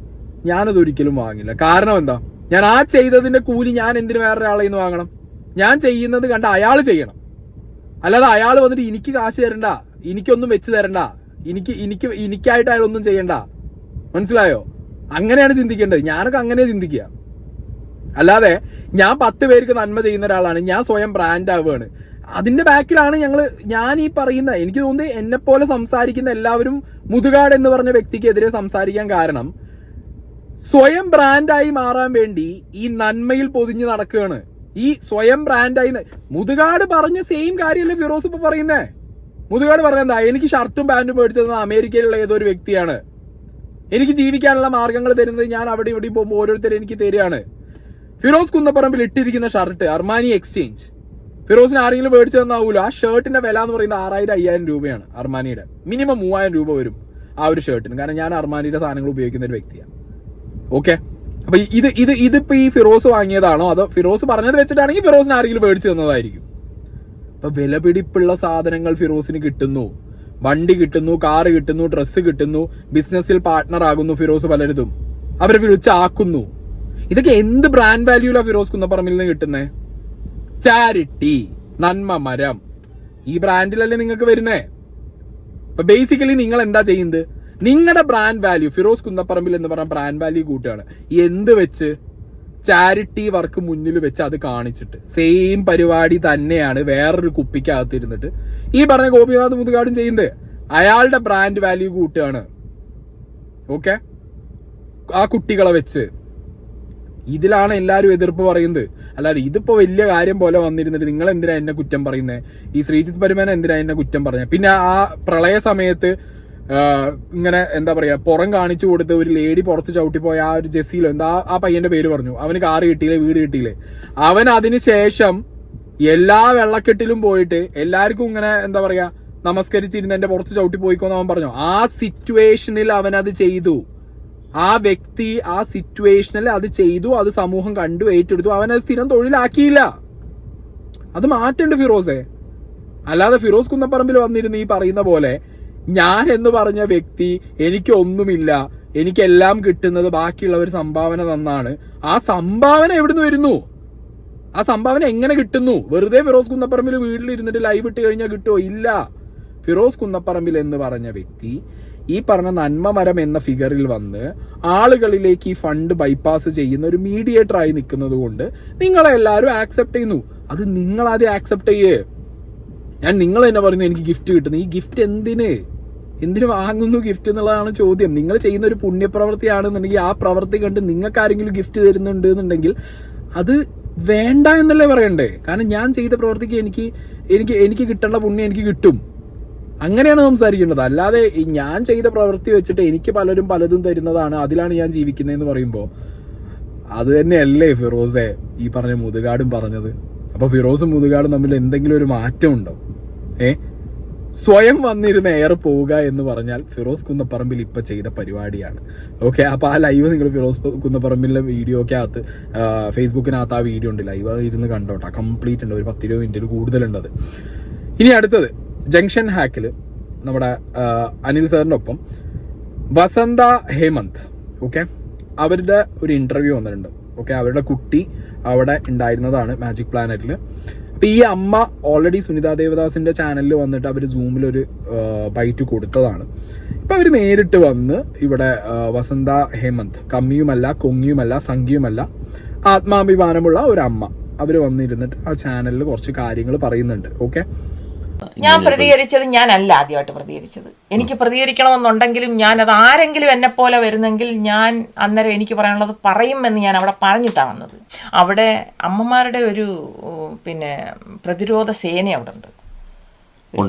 ഞാനത് ഒരിക്കലും വാങ്ങില്ല. കാരണം എന്താ? ഞാൻ ആ ചെയ്തതിന്റെ കൂലി ഞാൻ എന്തിനു വേറൊരാളെ നിന്ന് വാങ്ങണം? ഞാൻ ചെയ്യുന്നത് കണ്ട് അയാൾ ചെയ്യണം. അല്ലാതെ അയാൾ വന്നിട്ട് എനിക്ക് കാശ് തരണ്ട, എനിക്കൊന്നും വെച്ച് തരണ്ട, എനിക്കായിട്ട് അയാളൊന്നും ചെയ്യണ്ട. മനസ്സിലായോ? അങ്ങനെയാണ് ചിന്തിക്കേണ്ടത്. ഞാനൊക്കെ അങ്ങനെ ചിന്തിക്കുക. അല്ലാതെ ഞാൻ 10 പേർക്ക് നന്മ ചെയ്യുന്ന ഒരാളാണ്, ഞാൻ സ്വയം ബ്രാൻഡ് ആവുകയാണ്. അതിന്റെ ബാക്കിലാണ് ഞാൻ ഈ പറയുന്ന, എനിക്ക് തോന്നുന്നത് എന്നെ പോലെ സംസാരിക്കുന്ന എല്ലാവരും മുതുകാട് എന്ന് പറഞ്ഞ വ്യക്തിക്കെതിരെ സംസാരിക്കാൻ കാരണം സ്വയം ബ്രാൻഡായി മാറാൻ വേണ്ടി ഈ നന്മയിൽ പൊതിഞ്ഞ് നടക്കുകയാണ്. ഈ സ്വയം ബ്രാൻഡായി മുതുകാട് പറഞ്ഞ സെയിം കാര്യമല്ലേ ഫിറോസ് ഇപ്പൊ പറയുന്നേ. മുതുകാട് പറഞ്ഞെന്താ? എനിക്ക് ഷർട്ടും പാന്റും മേടിച്ചത് അമേരിക്കയിലുള്ള ഏതോ ഒരു വ്യക്തിയാണ്, എനിക്ക് ജീവിക്കാനുള്ള മാർഗങ്ങൾ തരുന്നത് ഞാൻ അവിടെ ഇവിടെ പോകുമ്പോൾ ഓരോരുത്തരും എനിക്ക് തരികയാണ്. ഫിറോസ് കുന്നപ്പറമ്പിൽ ഇട്ടിരിക്കുന്ന ഷർട്ട് അർമാനി എക്സ്ചേഞ്ച്, ഫിറോസിന് ആരെങ്കിലും മേടിച്ചു തന്നാവൂല. ആ ഷർട്ടിന്റെ വില എന്ന് പറയുന്നത് 6000-5000 രൂപയാണ്. അർമാനിയുടെ മിനിമം 3000 രൂപ വരും ആ ഒരു ഷർട്ടിന്. കാരണം ഞാൻ അർമാനിയുടെ സാധനങ്ങൾ ഉപയോഗിക്കുന്ന ഒരു വ്യക്തിയാണ്. ഓക്കെ, അപ്പൊ ഇതിപ്പോ ഈ ഫിറോസ് വാങ്ങിയതാണോ അതോ ഫിറോസ് പറഞ്ഞത് വെച്ചിട്ടാണെങ്കിൽ ഫിറോസിന് ആരെങ്കിലും മേടിച്ചു തന്നതായിരിക്കും. അപ്പൊ വിലപിടിപ്പുള്ള സാധനങ്ങൾ ഫിറോസിന് കിട്ടുന്നു, വണ്ടി കിട്ടുന്നു, കാറ് കിട്ടുന്നു, ഡ്രസ്സ് കിട്ടുന്നു, ബിസിനസ്സിൽ പാർട്ട്ണർ ആകുന്നു ഫിറോസ് പലരുതും, അവരെ വിളിച്ചാക്കുന്നു. ഇതൊക്കെ എന്ത് ബ്രാൻഡ് വാല്യൂലാ ഫിറോസ് കുന്നപ്പറമ്പിൽ നിന്ന് കിട്ടുന്നേ? ചാരിറ്റി, നന്മ മരം, ഈ ബ്രാൻഡിലല്ലേ നിങ്ങൾക്ക് വരുന്നേ. അപ്പൊ ബേസിക്കലി നിങ്ങൾ എന്താ ചെയ്യുന്നത്? നിങ്ങളുടെ ബ്രാൻഡ് വാല്യൂ ഫിറോസ് കുന്നപ്പറമ്പിൽ എന്ന് പറഞ്ഞ ബ്രാൻഡ് വാല്യൂ കൂട്ടുകയാണ്. എന്ത് വെച്ച്? ചാരിറ്റി വർക്ക് മുന്നിൽ വെച്ച് അത് കാണിച്ചിട്ട് സെയിം പരിപാടി തന്നെയാണ് വേറൊരു കുപ്പിക്കകത്തിരുന്നിട്ട് ഈ പറഞ്ഞ ഗോപിനാഥ് മുതുകാടും ചെയ്യുന്നത്. അയാളുടെ ബ്രാൻഡ് വാല്യൂ കൂട്ടുകയാണ്. ഓക്കെ, ആ കുട്ടികളെ വെച്ച് ഇതിലാണ് എല്ലാവരും എതിർപ്പ് പറയുന്നത്. അല്ലാതെ ഇതിപ്പോ വലിയ കാര്യം പോലെ വന്നിരുന്നിട്ട് നിങ്ങൾ എന്തിനാ എന്നെ കുറ്റം പറയുന്നത്? ഈ ശ്രീജിത്ത് പെരുമേന എന്തിനാ എന്നെ കുറ്റം പറഞ്ഞത്? പിന്നെ ആ പ്രളയ സമയത്ത് ഇങ്ങനെ എന്താ പറയാ പുറം കാണിച്ചു കൊടുത്ത് ഒരു ലേഡി പുറത്ത് ചവിട്ടിപ്പോയ ആ ഒരു ജെസ്സിയിലോ എന്താ ആ പയ്യന്റെ പേര് പറഞ്ഞു, അവന് കാറ് കിട്ടിയില്ലേ, വീട് കിട്ടിയില്ലേ, അവൻ അതിനുശേഷം എല്ലാ വെള്ളക്കെട്ടിലും പോയിട്ട് എല്ലാവർക്കും ഇങ്ങനെ എന്താ പറയാ നമസ്കരിച്ചിരുന്ന് എന്റെ പുറത്ത് ചവിട്ടി പോയിക്കോന്ന് അവൻ പറഞ്ഞു. ആ സിറ്റുവേഷനിൽ അവൻ അത് ചെയ്തു. ആ വ്യക്തി ആ സിറ്റുവേഷനിൽ അത് ചെയ്തു, അത് സമൂഹം കണ്ടു, ഏറ്റെടുത്തു. അവനത് സ്ഥിരം തൊഴിലാക്കിയില്ല. അത് മാറ്റണ്ട് ഫിറോസെ. അല്ലാതെ ഫിറോസ് കുന്നപ്പറമ്പിൽ വന്നിരുന്ന് ഈ പറയുന്ന പോലെ ഞാൻ എന്ന് പറഞ്ഞ വ്യക്തി എനിക്കൊന്നുമില്ല, എനിക്കെല്ലാം കിട്ടുന്നത് ബാക്കിയുള്ളവർ സംഭാവന തന്നാണ്. ആ സംഭാവന എവിടുന്ന് വരുന്നു? ആ സംഭാവന എങ്ങനെ കിട്ടുന്നു? വെറുതെ ഫിറോസ് കുന്നപ്പറമ്പിൽ വീട്ടിലിരുന്നിട്ട് ലൈവ് ഇട്ട് കഴിഞ്ഞാൽ കിട്ടുമോ? ഇല്ല. ഫിറോസ് കുന്നപ്പറമ്പിൽ എന്ന് പറഞ്ഞ വ്യക്തി ഈ പറഞ്ഞ നന്മ മരം എന്ന ഫിഗറിൽ വന്ന് ആളുകളിലേക്ക് ഈ ഫണ്ട് ബൈപ്പാസ് ചെയ്യുന്ന ഒരു മീഡിയേറ്റർ ആയി നിൽക്കുന്നത് കൊണ്ട് നിങ്ങളെല്ലാവരും ആക്സെപ്റ്റ് ചെയ്യുന്നു. അത് നിങ്ങളാദ്യം ആക്സെപ്റ്റ് ചെയ്യേ. ഞാൻ നിങ്ങൾ തന്നെ പറയുന്നു എനിക്ക് ഗിഫ്റ്റ് കിട്ടുന്നു. ഈ ഗിഫ്റ്റ് എന്തിനു വാങ്ങുന്നു ഗിഫ്റ്റ് എന്നുള്ളതാണ് ചോദ്യം. നിങ്ങൾ ചെയ്യുന്ന ഒരു പുണ്യപ്രവൃത്തിയാണെന്നുണ്ടെങ്കിൽ ആ പ്രവൃത്തി കണ്ട് നിങ്ങൾക്ക് ആരെങ്കിലും ഗിഫ്റ്റ് തരുന്നുണ്ട് എന്നുണ്ടെങ്കിൽ അത് വേണ്ട എന്നല്ലേ പറയണ്ടേ? കാരണം ഞാൻ ചെയ്ത പ്രവൃത്തിക്ക് എനിക്ക് കിട്ടേണ്ട പുണ്യം എനിക്ക് കിട്ടും, അങ്ങനെയാണ് സംസാരിക്കേണ്ടത്. അല്ലാതെ ഞാൻ ചെയ്ത പ്രവൃത്തി വെച്ചിട്ട് എനിക്ക് പലരും പലതും തരുന്നതാണ്, അതിലാണ് ഞാൻ ജീവിക്കുന്നതെന്ന് പറയുമ്പോൾ അത് തന്നെയല്ലേ ഫിറോസെ ഈ പറഞ്ഞ മുതുകാടും പറഞ്ഞത്? അപ്പൊ ഫിറോസും മുതുകാടും തമ്മിൽ എന്തെങ്കിലും ഒരു മാറ്റം ഉണ്ടോ? സ്വയം വന്നിരുന്ന് എയർ പോവുക എന്ന് പറഞ്ഞാൽ ഫിറോസ് കുന്നപ്പറമ്പിൽ ഇപ്പൊ ചെയ്ത പരിപാടിയാണ്. ഓക്കെ, അപ്പൊ ആ ലൈവ് നിങ്ങൾ ഫിറോസ് കുന്നപ്പറമ്പിലെ വീഡിയോ ഒക്കെ അകത്ത് ഫേസ്ബുക്കിനകത്ത് ആ വീഡിയോ ഉണ്ട്, ലൈവ് ഇരുന്ന് കണ്ടോട്ടാ, കംപ്ലീറ്റ് ഉണ്ട്, ഒരു 10-20 മിനിറ്റിൽ കൂടുതലുണ്ടത്. ഇനി അടുത്തത് ജംഗ്ഷൻ ഹാക്കിൽ നമ്മുടെ അനിൽ സാറിൻ്റെ ഒപ്പം വസന്ത ഹേമന്ത്, ഓക്കെ, അവരുടെ ഒരു ഇന്റർവ്യൂ വന്നിട്ടുണ്ട്. ഓക്കെ, അവരുടെ കുട്ടി അവിടെ ഉണ്ടായിരുന്നതാണ് മാജിക് പ്ലാനറ്റിൽ. അപ്പം ഈ അമ്മ ഓൾറെഡി സുനിത ദേവദാസിന്റെ ചാനലിൽ വന്നിട്ട് അവർ സൂമിലൊരു ബൈറ്റ് കൊടുത്തതാണ്. ഇപ്പം അവർ നേരിട്ട് വന്ന് ഇവിടെ വസന്ത ഹേമന്ത് കമ്മിയുമല്ല കൊങ്ങിയുമല്ല സംഖ്യയുമല്ല ആത്മാഭിമാനമുള്ള ഒരു അമ്മ, അവർ വന്നിരുന്നിട്ട് ആ ചാനലിൽ കുറച്ച് കാര്യങ്ങൾ പറയുന്നുണ്ട്. ഓക്കെ, ഞാൻ പ്രതികരിച്ചത് ഞാനല്ല ആദ്യമായിട്ട് പ്രതികരിച്ചത്. എനിക്ക് പ്രതികരിക്കണമെന്നുണ്ടെങ്കിലും ഞാനത് ആരെങ്കിലും എന്നെ പോലെ വരുന്നെങ്കിൽ ഞാൻ അന്നേരം എനിക്ക് പറയാനുള്ളത് പറയുമെന്ന് ഞാൻ അവിടെ പറഞ്ഞിട്ടാണ് വന്നത്. അവിടെ അമ്മമാരുടെ ഒരു പ്രതിരോധ സേന അവിടെ ഉണ്ട്,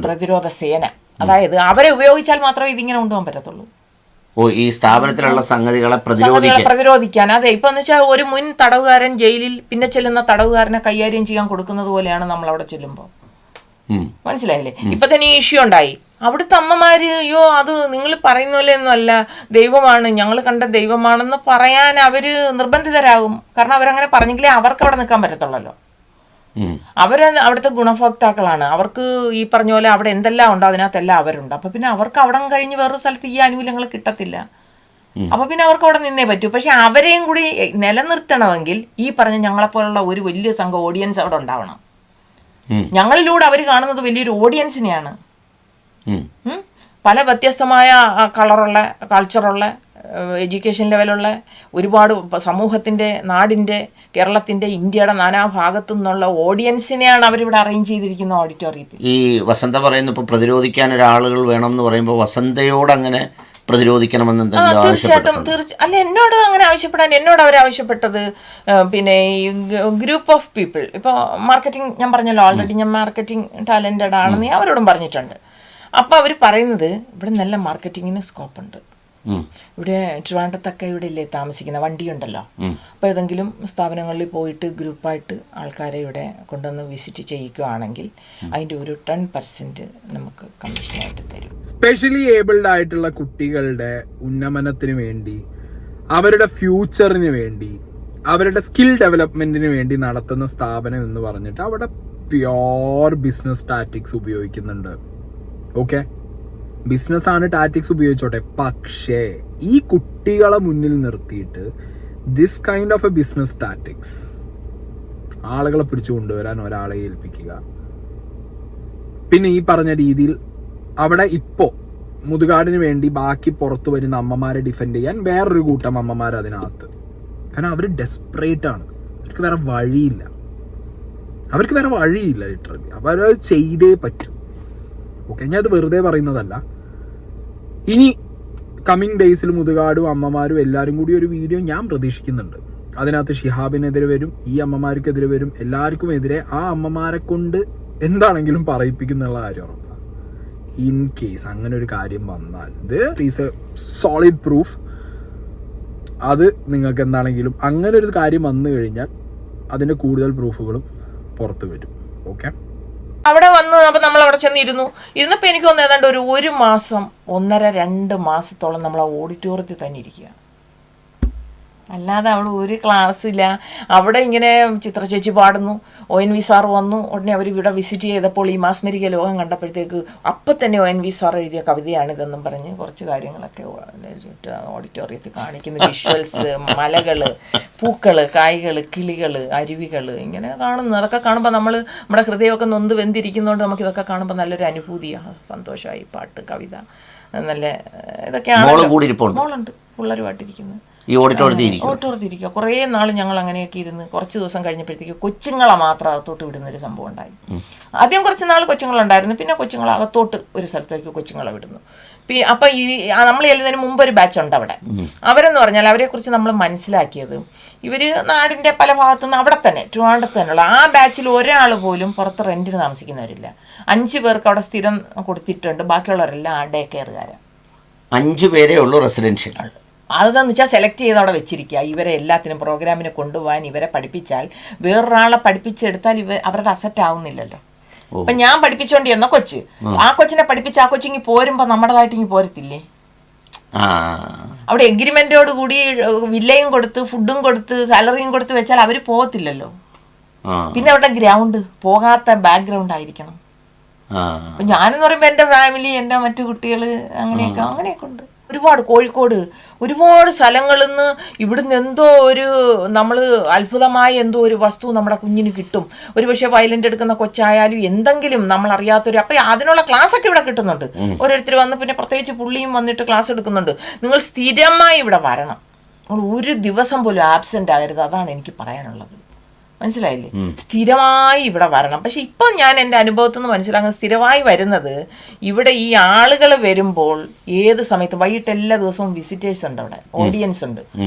പ്രതിരോധ സേന. അതായത് അവരെ ഉപയോഗിച്ചാൽ മാത്രമേ ഇതിങ്ങനെ കൊണ്ടുപോകാൻ പറ്റത്തുള്ളൂ. ഈ സ്ഥാപനത്തിലുള്ള സംഗതികളെ പ്രതിരോധിക്കാൻ. അതെ, ഇപ്പൊ എന്ന് വെച്ചാൽ ഒരു മുൻ തടവുകാരൻ ജയിലിൽ പിന്നെ ചെല്ലുന്ന തടവുകാരനെ കൈകാര്യം ചെയ്യാൻ കൊടുക്കുന്നത് പോലെയാണ് നമ്മൾ അവിടെ ചെല്ലുമ്പോൾ. മനസ്സിലായില്ലേ? ഇപ്പൊ തന്നെ ഈ ഇഷ്യൂ ഉണ്ടായി. അവിടുത്തെ അമ്മമാര് അയ്യോ അത് നിങ്ങൾ പറയുന്ന പോലെ ഒന്നും അല്ല, ദൈവമാണ്, ഞങ്ങൾ കണ്ട ദൈവമാണെന്ന് പറയാൻ അവര് നിർബന്ധിതരാകും. കാരണം അവരങ്ങനെ പറഞ്ഞെങ്കിലേ അവർക്ക് അവിടെ നിൽക്കാൻ പറ്റത്തുള്ളല്ലോ. അവര് അവിടുത്തെ ഗുണഭോക്താക്കളാണ്. അവർക്ക് ഈ പറഞ്ഞ പോലെ അവിടെ എന്തെല്ലാം ഉണ്ടോ അതിനകത്തെല്ലാം അവരുണ്ട്. അപ്പൊ പിന്നെ അവർക്ക് അവിടെ കഴിഞ്ഞ് വേറൊരു സ്ഥലത്ത് ഈ ആനുകൂല്യങ്ങൾ കിട്ടത്തില്ല. അപ്പൊ പിന്നെ അവർക്ക് അവിടെ നിന്നേ പറ്റൂ. പക്ഷെ അവരെയും കൂടി നിലനിർത്തണമെങ്കിൽ ഈ പറഞ്ഞ ഞങ്ങളെപ്പോലുള്ള ഒരു വലിയ സംഘം ഓഡിയൻസ് അവിടെ ഉണ്ടാവണം. ഞങ്ങളിലൂടെ അവർ കാണുന്നത് വലിയൊരു ഓഡിയൻസിനെയാണ്. പല വ്യത്യസ്തമായ കളറുള്ള, കൾച്ചറുള്ള, എഡ്യൂക്കേഷൻ ലെവലുള്ള ഒരുപാട് സമൂഹത്തിൻ്റെ, നാടിൻ്റെ, കേരളത്തിൻ്റെ, ഇന്ത്യയുടെ നാനാഭാഗത്തു നിന്നുള്ള ഓഡിയൻസിനെയാണ് അവരിവിടെ അറേഞ്ച് ചെയ്തിരിക്കുന്ന ഓഡിറ്റോറിയത്തിൽ. ഈ വസന്ത പറയുന്ന ഇപ്പോൾ പ്രതിരോധിക്കാൻ ഒരാളുകൾ വേണം എന്ന് പറയുമ്പോൾ വസന്തയോട് അങ്ങനെ പ്രതിരോധിക്കണമെന്ന് തീർച്ചയായിട്ടും അല്ല, എന്നോട് അങ്ങനെ ആവശ്യപ്പെടാൻ എന്നോട് അവരാവശ്യപ്പെട്ടത് ഈ ഗ്രൂപ്പ് ഓഫ് പീപ്പിൾ. ഇപ്പോൾ മാർക്കറ്റിംഗ് ഞാൻ പറഞ്ഞല്ലോ, ഓൾറെഡി ഞാൻ മാർക്കറ്റിംഗ് ടാലൻറ്റഡ് ആണെന്ന് അവരോടും പറഞ്ഞിട്ടുണ്ട്. അപ്പോൾ അവർ പറയുന്നത് ഇവിടെ നല്ല മാർക്കറ്റിങ്ങിന് സ്കോപ്പുണ്ട്. ഇവിടെ ട്രിവാൻഡ്രത്തൊക്കെ ഇവിടെ ഇല്ലേ താമസിക്കുന്ന വണ്ടിയുണ്ടല്ലോ. അപ്പോൾ ഏതെങ്കിലും സ്ഥാപനങ്ങളിൽ പോയിട്ട് ഗ്രൂപ്പായിട്ട് ആൾക്കാരെ ഇവിടെ കൊണ്ടുവന്ന് വിസിറ്റ് ചെയ്യിക്കുകയാണെങ്കിൽ അതിൻ്റെ ഒരു 10% നമുക്ക് കമ്മീഷനായിട്ട് തരും. സ്പെഷ്യലി ഏബിൾഡ് ആയിട്ടുള്ള കുട്ടികളുടെ ഉന്നമനത്തിന് വേണ്ടി, അവരുടെ ഫ്യൂച്ചറിന് വേണ്ടി, അവരുടെ സ്കിൽ ഡെവലപ്മെന്റിന് വേണ്ടി നടത്തുന്ന സ്ഥാപനം എന്ന് പറഞ്ഞിട്ട് അവിടെ പ്യോർ ബിസിനസ് ടാറ്റിക്സ് ഉപയോഗിക്കുന്നുണ്ട്. ഓക്കെ, ബിസിനസ്സാണ്, ടാറ്റിക്സ് ഉപയോഗിച്ചോട്ടെ. പക്ഷേ ഈ കുട്ടികളെ മുന്നിൽ നിർത്തിയിട്ട് this kind of A business tactics ആളുകളെ പിടിച്ചു കൊണ്ടുവരാൻ ഒരാളെ ഏൽപ്പിക്കുക. പിന്നെ ഈ പറഞ്ഞ രീതിയിൽ അവിടെ ഇപ്പോൾ മുതുകാടിന് വേണ്ടി ബാക്കി പുറത്തു വരുന്ന അമ്മമാരെ ഡിഫെൻഡ് ചെയ്യാൻ വേറൊരു കൂട്ടം അമ്മമാർ അതിനകത്ത്. കാരണം അവർ ഡെസ്പറേറ്റ് ആണ്, അവർക്ക് വേറെ വഴിയില്ല, ലിറ്ററലി അവരത് ചെയ്തേ പറ്റൂ. ഓക്കെ, ഞാൻ അത് വെറുതെ പറയുന്നതല്ല. ഇനി കമ്മിങ് ഡേയ്സിൽ മുതുകാടും അമ്മമാരും എല്ലാവരും കൂടി ഒരു വീഡിയോ ഞാൻ പ്രതീക്ഷിക്കുന്നുണ്ട്. അതിനകത്ത് ഷിഹാബിനെതിരെ വരും, ഈ അമ്മമാർക്കെതിരെ വരും, എല്ലാവർക്കും എതിരെ ആ അമ്മമാരെ കൊണ്ട് എന്താണെങ്കിലും പറയിപ്പിക്കുന്നുള്ള കാര്യം ഉറപ്പാണ്. ഇൻ കേസ് അങ്ങനെ ഒരു കാര്യം വന്നാൽ there is a solid proof. അത് നിങ്ങൾക്ക് എന്താണെങ്കിലും അങ്ങനെ ഒരു കാര്യം വന്നു കഴിഞ്ഞാൽ അതിൻ്റെ കൂടുതൽ പ്രൂഫുകളും പുറത്ത് വരും. ഓക്കെ, അവിടെ വന്ന് അപ്പോൾ നമ്മൾ അവിടെ ഇരുന്നപ്പോൾ എനിക്ക് തോന്നുന്നു ഏതാണ്ട് ഒരു മാസം 1.5-2 മാസത്തോളം നമ്മൾ ആ ഓഡിറ്റോറിയത്തിൽ തന്നെ ഇരിക്കുക. അല്ലാതെ അവിടെ ഒരു ക്ലാസ്സില്ല. അവിടെ ഇങ്ങനെ ചിത്രചേച്ചി പാടുന്നു, ONV സാർ വന്നു. ഉടനെ അവർ ഇവിടെ വിസിറ്റ് ചെയ്തപ്പോൾ ഈ മാസ്മരിക ലോകം കണ്ടപ്പോഴത്തേക്ക് അപ്പം തന്നെ ONV സാർ എഴുതിയ കവിതയാണിതെന്നും പറഞ്ഞ് കുറച്ച് കാര്യങ്ങളൊക്കെ ഓഡിറ്റോറിയത്തിൽ കാണിക്കുന്നു. വിഷ്വൽസ്, മലകൾ, പൂക്കൾ, കായ്കൾ, കിളികൾ, അരുവികൾ ഇങ്ങനെ കാണുന്നു. അതൊക്കെ കാണുമ്പോൾ നമ്മുടെ ഹൃദയമൊക്കെ നൊന്ത് വെന്തിരിക്കുന്നതുകൊണ്ട് നമുക്കിതൊക്കെ കാണുമ്പോൾ നല്ലൊരു അനുഭൂതിയാണ്, സന്തോഷമായി. പാട്ട്, കവിത, നല്ല ഇതൊക്കെയാണ്. മോളുണ്ട്, പിള്ളേരുമായിട്ടിരിക്കുന്നത് ഈ ഓഡിറ്റോറിയത്തിൽ ഇരിക്കുക. കുറേ നാൾ ഞങ്ങൾ അങ്ങനെയൊക്കെ ഇരുന്ന് കുറച്ച് ദിവസം കഴിഞ്ഞപ്പോഴത്തേക്ക് കൊച്ചുങ്ങളെ മാത്രം അകത്തോട്ട് വിടുന്നൊരു സംഭവം ഉണ്ടായി. ആദ്യം കുറച്ച് നാൾ കൊച്ചുങ്ങളുണ്ടായിരുന്നു, പിന്നെ കൊച്ചുങ്ങളെ അകത്തോട്ട് ഒരു സ്ഥലത്തേക്ക് കൊച്ചുങ്ങളെ വിടുന്നു. അപ്പം ഈ നമ്മൾ ചെല്ലുന്നതിന് മുമ്പ് ഒരു ബാച്ച് ഉണ്ട് അവിടെ. അവരെന്ന് പറഞ്ഞാൽ അവരെക്കുറിച്ച് നമ്മൾ മനസ്സിലാക്കിയത്, ഇവർ നാടിൻ്റെ പല ഭാഗത്തുനിന്ന് അവിടെ തന്നെ ട്രിവാൻഡ്രത്ത് തന്നെയുള്ള ആ ബാച്ചിൽ ഒരാൾ പോലും പുറത്ത് റെൻറ്റിന് താമസിക്കുന്നവരില്ല. 5 പേർക്ക് അവിടെ സ്ഥിരം കൊടുത്തിട്ടുണ്ട്, ബാക്കിയുള്ളവരെല്ലാം ഡേ കെയറുകാരാണ്. 5 പേരേ ഉള്ളൂ റെസിഡൻഷ്യൽ. അതെന്ന് വെച്ചാൽ സെലക്ട് ചെയ്ത് അവിടെ വെച്ചിരിക്കുക. ഇവരെ എല്ലാത്തിനും പ്രോഗ്രാമിന് കൊണ്ടുപോകാൻ ഇവരെ പഠിപ്പിച്ചാൽ വേറൊരാളെ പഠിപ്പിച്ചെടുത്താൽ അവരുടെ അസറ്റ് ആവുന്നില്ലല്ലോ. ഇപ്പം ഞാൻ പഠിപ്പിച്ചോണ്ടി എന്ന കൊച്ച്, ആ കൊച്ചിനെ പഠിപ്പിച്ച് ആ കൊച്ചിങ്ങി പോരുമ്പോൾ നമ്മുടേതായിട്ട് ഇങ്ങി പോരത്തില്ലേ? അവിടെ എഗ്രിമെന്റോട് കൂടി വില്ലയും കൊടുത്ത് ഫുഡും കൊടുത്ത് സാലറിയും കൊടുത്ത് വെച്ചാൽ അവർ പോകത്തില്ലല്ലോ. പിന്നെ അവരുടെ ഗ്രൗണ്ട് പോകാത്ത ബാക്ക്ഗ്രൗണ്ട് ആയിരിക്കണം. അപ്പം ഞാനെന്ന് പറയുമ്പോൾ എൻ്റെ ഫാമിലി, എൻ്റെ മറ്റു കുട്ടികൾ, അങ്ങനെയൊക്കെ ഉണ്ട്. ഒരുപാട് കോഴിക്കോട് ഒരുപാട് സ്ഥലങ്ങളിൽ നിന്ന് ഇവിടുന്ന് എന്തോ ഒരു നമ്മൾ അത്ഭുതമായ എന്തോ ഒരു വസ്തു നമ്മുടെ കുഞ്ഞിന് കിട്ടും. ഒരു പക്ഷേ വയലൻ്റ് എടുക്കുന്ന കൊച്ചായാലും എന്തെങ്കിലും നമ്മൾ അറിയാത്തൊരു, അപ്പം അതിനുള്ള ക്ലാസ്സൊക്കെ ഇവിടെ കിട്ടുന്നുണ്ട്. ഓരോരുത്തർ വന്ന് പിന്നെ പ്രത്യേകിച്ച് പുള്ളിയും വന്നിട്ട് ക്ലാസ് എടുക്കുന്നുണ്ട്. നിങ്ങൾ സ്ഥിരമായി ഇവിടെ വരണം, നിങ്ങൾ ഒരു ദിവസം പോലും ആബ്സെൻ്റ് ആകരുത്. അതാണ് എനിക്ക് പറയാനുള്ളത്. മനസ്സിലായില്ലേ? സ്ഥിരമായി ഇവിടെ വരണം. പക്ഷെ ഇപ്പം ഞാൻ എൻ്റെ അനുഭവത്തിൽ നിന്ന് മനസ്സിലാക്കുന്നത്, സ്ഥിരമായി വരുന്നത് ഇവിടെ ഈ ആളുകൾ വരുമ്പോൾ ഏത് സമയത്ത് വൈകിട്ട് എല്ലാ ദിവസവും വിസിറ്റേഴ്സ് ഉണ്ട്, അവിടെ ഓഡിയൻസ് ഉണ്ട്.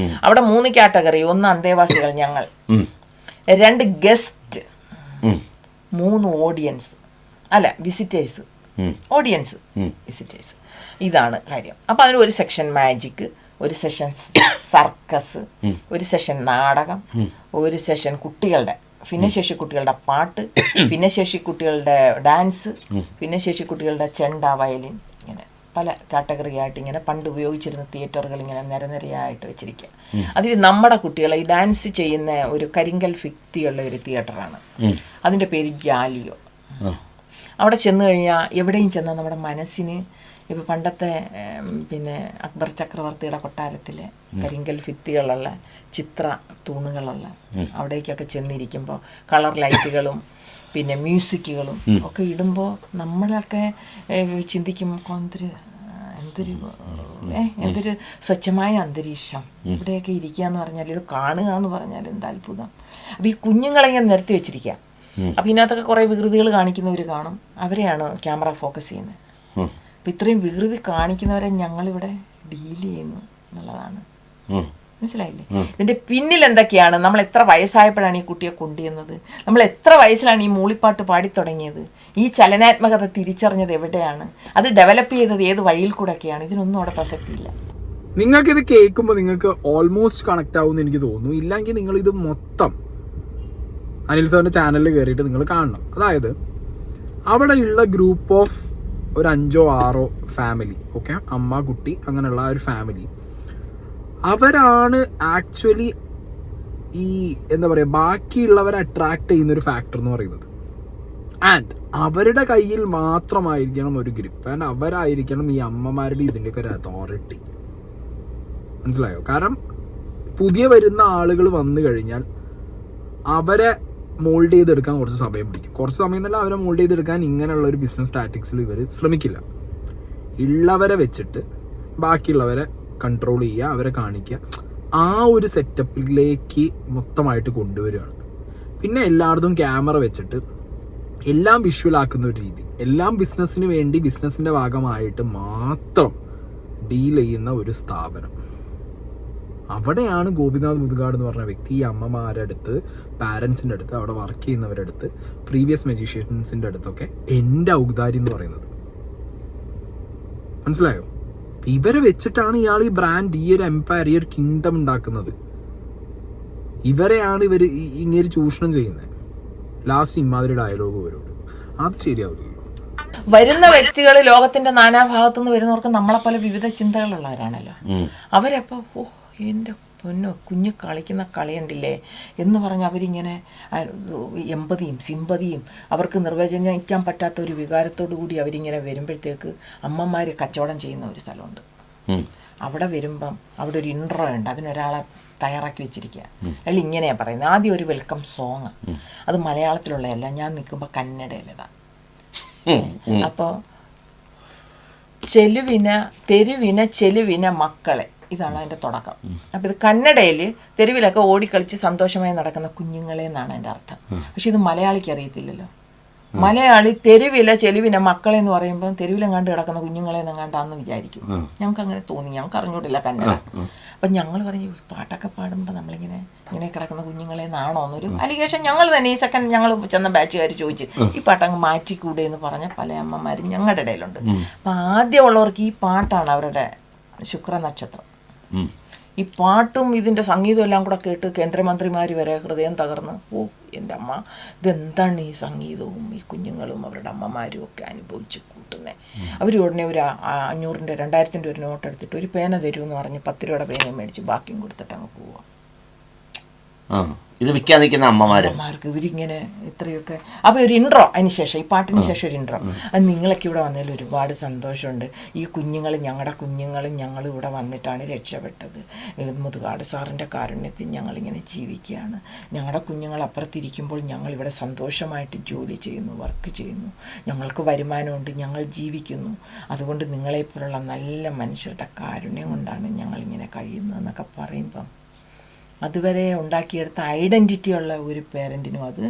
അവിടെ 3 കാറ്റഗറി. 1 അന്തേവാസികൾ ഞങ്ങൾ, 2 ഗസ്റ്റ്, 3 ഓഡിയൻസ് അല്ല വിസിറ്റേഴ്സ്. ഓഡിയൻസ് വിസിറ്റേഴ്സ്, ഇതാണ് കാര്യം. അപ്പം അതിന് ഒരു സെക്ഷൻ മാജിക്, ഒരു സെഷൻ സർക്കസ്, ഒരു സെഷൻ നാടകം, ഒരു സെഷൻ കുട്ടികളുടെ ഭിന്നശേഷി കുട്ടികളുടെ പാട്ട്, ഭിന്നശേഷി കുട്ടികളുടെ ഡാൻസ്, ഭിന്നശേഷി കുട്ടികളുടെ ചെണ്ട, വയലിൻ, ഇങ്ങനെ പല കാറ്റഗറി ആയിട്ട് ഇങ്ങനെ പണ്ട് ഉപയോഗിച്ചിരുന്ന തിയേറ്ററുകൾ ഇങ്ങനെ നിരനിരയായിട്ട് വെച്ചിരിക്കുക. അതിൽ നമ്മുടെ കുട്ടികളെ ഈ ഡാൻസ് ചെയ്യുന്ന ഒരു കരിങ്കൽ ഭിത്തിയുള്ള ഒരു തിയേറ്ററാണ്. അതിൻ്റെ പേര് ജാലിയോ. അവിടെ ചെന്ന് കഴിഞ്ഞാൽ എവിടെയും ചെന്നാൽ നമ്മുടെ മനസ്സിന്, ഇപ്പോൾ പണ്ടത്തെ പിന്നെ അക്ബർ ചക്രവർത്തിയുടെ കൊട്ടാരത്തിലെ കരിങ്കൽ ഭിത്തികളുള്ള ചിത്ര തൂണുകളുള്ള അവിടേക്കൊക്കെ ചെന്നിരിക്കുമ്പോൾ കളർ ലൈറ്റുകളും പിന്നെ മ്യൂസിക്കുകളും ഒക്കെ ഇടുമ്പോൾ നമ്മളൊക്കെ ചിന്തിക്കും, എന്തൊരു സ്വച്ഛമായ അന്തരീക്ഷം ഇവിടെയൊക്കെ ഇരിക്കുക എന്ന് പറഞ്ഞാൽ, ഇത് കാണുക എന്ന് പറഞ്ഞാൽ എന്ത് അത്ഭുതം. അപ്പോൾ ഈ കുഞ്ഞുങ്ങളിങ്ങനെ നിരത്തി വെച്ചിരിക്കുക. അപ്പോൾ ഇതിനകത്തൊക്കെ കുറേ വികൃതികൾ കാണിക്കുന്നവർ കാണും, അവരെയാണ് ക്യാമറ ഫോക്കസ് ചെയ്യുന്നത്. അപ്പം ഇത്രയും വികൃതി കാണിക്കുന്നവരെ ഞങ്ങളിവിടെ ഡീൽ ചെയ്യുന്നു എന്നുള്ളതാണ്. മനസ്സിലായില്ലേ? ഇതിൻ്റെ പിന്നിൽ എന്തൊക്കെയാണ്, നമ്മൾ എത്ര വയസ്സായപ്പോഴാണ് ഈ കുട്ടിയെ കൊണ്ടുവന്നത്, നമ്മൾ എത്ര വയസ്സിലാണ് ഈ മൂളിപ്പാട്ട് പാടിത്തുടങ്ങിയത്, ഈ ചലനാത്മകത തിരിച്ചറിഞ്ഞത് എവിടെയാണ്, അത് ഡെവലപ്പ് ചെയ്തത് ഏത് വഴിയിൽ കൂടെയൊക്കെയാണ്, ഇതിനൊന്നും അവിടെ പ്രസക്തിയില്ല. നിങ്ങൾക്കിത് കേൾക്കുമ്പോൾ നിങ്ങൾക്ക് ഓൾമോസ്റ്റ് കണക്റ്റ് ആവുമെന്ന് എനിക്ക് തോന്നുന്നു. ഇല്ലെങ്കിൽ നിങ്ങളിത് മൊത്തം അനിൽ സാറിൻ്റെ ചാനലിൽ കയറിയിട്ട് നിങ്ങൾ കാണണം. അതായത് അവിടെയുള്ള ഗ്രൂപ്പ് ഓഫ് ഒരു 5 or 6 ഫാമിലി, ഓക്കെ, അമ്മ കുട്ടി അങ്ങനെയുള്ള ഒരു ഫാമിലി, അവരാണ് ആക്ച്വലി ഈ എന്താ പറയുക ബാക്കിയുള്ളവരെ അട്രാക്ട് ചെയ്യുന്നൊരു ഫാക്ടർ എന്ന് പറയുന്നത്. ആൻഡ് അവരുടെ കയ്യിൽ മാത്രമായിരിക്കണം ഒരു ഗ്രിപ്പ്, ആൻഡ് അവരായിരിക്കണം ഈ അമ്മമാരുടെ ഇതിൻ്റെയൊക്കെ ഒരു അതോറിറ്റി. മനസ്സിലായോ? കാരണം പുതിയ വരുന്ന ആളുകൾ വന്നു കഴിഞ്ഞാൽ അവരെ മോൾഡ് ചെയ്തെടുക്കാൻ കുറച്ച് സമയം പിടിക്കും. കുറച്ച് സമയം എന്നല്ല, അവരെ മോൾഡ് ചെയ്തെടുക്കാൻ ഇങ്ങനെയുള്ള ഒരു ബിസിനസ് ടാറ്റിക്സിൽ ഇവർ ശ്രമിക്കില്ല. ഉള്ളവരെ വെച്ചിട്ട് ബാക്കിയുള്ളവരെ കൺട്രോൾ ചെയ്യുക, അവരെ കാണിക്കുക, ആ ഒരു സെറ്റപ്പിലേക്ക് മൊത്തമായിട്ട് കൊണ്ടുവരികയാണ്. പിന്നെ എല്ലായിടത്തും ക്യാമറ വെച്ചിട്ട് എല്ലാം വിഷ്വലാക്കുന്ന ഒരു രീതി, എല്ലാം ബിസിനസ്സിന് വേണ്ടി ബിസിനസ്സിൻ്റെ ഭാഗമായിട്ട് മാത്രം ഡീൽ ചെയ്യുന്ന ഒരു സ്ഥാപനം. അവിടെയാണ് ഗോപിനാഥ് മുതുകാട് എന്ന് പറഞ്ഞ വ്യക്തി ഈ അമ്മമാരുടെ അടുത്ത്, പാരൻസിൻ്റെ അടുത്ത്, അവിടെ വർക്ക് ചെയ്യുന്നവരുടെ അടുത്ത്, പ്രീവിയസ് മജീഷ്യൻസിൻ്റെ അടുത്തൊക്കെ എൻ്റെ ഔദാര്യം എന്ന് പറയുന്നത്. മനസ്സിലായോ? ഇവരെ വെച്ചിട്ടാണ് ഇയാൾ ഈ ബ്രാൻഡ്, ഈ ഒരു എംപയർ, ഈ ഒരു കിങ്ഡം ഉണ്ടാക്കുന്നത്. ഇവരെയാണ് ഇവർ ഇങ്ങനെ ചൂഷണം ചെയ്യുന്നത്. ലാസ്റ്റ് ഇമാതിരി ഡയലോഗ് ഇവരോട്, അത് ശരിയാവില്ലല്ലോ. വരുന്ന വ്യക്തികൾ ലോകത്തിന്റെ നാനാഭാഗത്തുനിന്ന് വരുന്നവർക്ക് നമ്മളെപ്പോലെ വിവിധ ചിന്തകളുള്ളവരാണല്ലോ. അവരെപ്പോൾ എൻ്റെ പൊന്നോ കുഞ്ഞ് കളിക്കുന്ന കളിയുണ്ടില്ലേ എന്ന് പറഞ്ഞ് അവരിങ്ങനെ എമ്പതിയും സിമ്പതിയും അവർക്ക് നിർവചനിക്കാൻ പറ്റാത്ത ഒരു വികാരത്തോടു കൂടി അവരിങ്ങനെ വരുമ്പോഴത്തേക്ക് അമ്മമാർ കച്ചവടം ചെയ്യുന്ന ഒരു സ്ഥലമുണ്ട്. അവിടെ വരുമ്പം അവിടെ ഒരു ഇൻട്രോ ഉണ്ട്, അതിനൊരാളെ തയ്യാറാക്കി വെച്ചിരിക്കുക. അയാൾ ഇങ്ങനെയാണ് പറയുന്നത്. ആദ്യം ഒരു വെൽക്കം സോങ്, അത് മലയാളത്തിലുള്ളതല്ല, ഞാൻ നിൽക്കുമ്പോൾ കന്നഡയിലതാണ്. അപ്പോൾ തെരുവിന മക്കളെ, ഇതാണ് അതിൻ്റെ തുടക്കം. അപ്പോൾ ഇത് കന്നഡയിൽ തെരുവിലൊക്കെ ഓടിക്കളിച്ച് സന്തോഷമായി നടക്കുന്ന കുഞ്ഞുങ്ങളെ എന്നാണ് അതിൻ്റെ അർത്ഥം. പക്ഷെ ഇത് മലയാളിക്ക് അറിയത്തില്ലല്ലോ. മലയാളി തെരുവിലെ ചെലുവിനെ മക്കളെ എന്ന് പറയുമ്പോൾ തെരുവിലെങ്ങാണ്ട് കിടക്കുന്ന കുഞ്ഞുങ്ങളെ എന്നെങ്ങാണ്ടാന്ന് വിചാരിക്കും. ഞങ്ങൾക്ക് അങ്ങനെ തോന്നി, ഞങ്ങൾക്ക് അറിഞ്ഞൂടില്ല കന്നഡ. അപ്പം ഞങ്ങൾ പറഞ്ഞു പാട്ടൊക്കെ പാടുമ്പോൾ നമ്മളിങ്ങനെ കിടക്കുന്ന കുഞ്ഞുങ്ങളെ എന്നാണോ എന്നൊരു അലിഗേഷൻ ഞങ്ങൾ തന്നെ ഈ സെക്കൻഡ് ഞങ്ങൾ ചെന്ന ബാച്ചുകാർ ചോദിച്ച് ഈ പാട്ടങ്ങ് മാറ്റിക്കൂടെ എന്ന് പറഞ്ഞ പല അമ്മമാരും ഞങ്ങളുടെ ഇടയിലുണ്ട്. അപ്പം ആദ്യമുള്ളവർക്ക് ഈ പാട്ടാണ് അവരുടെ ശുക്രനക്ഷത്രം. ഈ പാട്ടും ഇതിൻ്റെ സംഗീതം എല്ലാം കൂടെ കേട്ട് കേന്ദ്രമന്ത്രിമാർ വരെ ഹൃദയം തകർന്ന് എൻ്റെ അമ്മ ഇതെന്താണ് ഈ സംഗീതവും ഈ കുഞ്ഞുങ്ങളും അവരുടെ അമ്മമാരും ഒക്കെ അനുഭവിച്ച് കൂട്ടുന്നത്. അവർ ഉടനെ ഒരു 500-ൻ്റെ 2000-ൻ്റെ ഒരു നോട്ട് എടുത്തിട്ട് ഒരു പേന തരുമെന്ന് പറഞ്ഞ് 10 രൂപയുടെ പേന മേടിച്ച് ബാക്കിയും കൊടുത്തിട്ട് അങ്ങ് പോവുക. ഇത് വിൽക്കാൻ നിൽക്കുന്ന അമ്മമാർക്ക് ഇവരിങ്ങനെ ഇത്രയൊക്കെ. അപ്പോൾ ഒരു ഇൻട്രോ അതിന് ശേഷം, ഈ പാട്ടിന് ശേഷം ഒരു ഇൻട്രോ. അത് നിങ്ങളൊക്കെ ഇവിടെ വന്നതിൽ ഒരുപാട് സന്തോഷമുണ്ട്. ഈ കുഞ്ഞുങ്ങൾ ഞങ്ങളുടെ കുഞ്ഞുങ്ങളും ഞങ്ങൾ ഇവിടെ വന്നിട്ടാണ് രക്ഷപ്പെട്ടത്. മുതുകാട് സാറിൻ്റെ കാരുണ്യത്തിൽ ഞങ്ങളിങ്ങനെ ജീവിക്കുകയാണ്. ഞങ്ങളുടെ കുഞ്ഞുങ്ങൾ അപ്പുറത്തിരിക്കുമ്പോൾ ഞങ്ങളിവിടെ സന്തോഷമായിട്ട് ജോലി ചെയ്യുന്നു, വർക്ക് ചെയ്യുന്നു, ഞങ്ങൾക്ക് വരുമാനമുണ്ട്, ഞങ്ങൾ ജീവിക്കുന്നു. അതുകൊണ്ട് നിങ്ങളെപ്പോലുള്ള നല്ല മനുഷ്യരുടെ കാരുണ്യം കൊണ്ടാണ് ഞങ്ങളിങ്ങനെ കഴിയുന്നതെന്നൊക്കെ പറയുമ്പം അതുവരെ ഉണ്ടാക്കിയെടുത്ത ഐഡൻറ്റിറ്റി ഉള്ള ഒരു പേരൻറ്റിനും അത്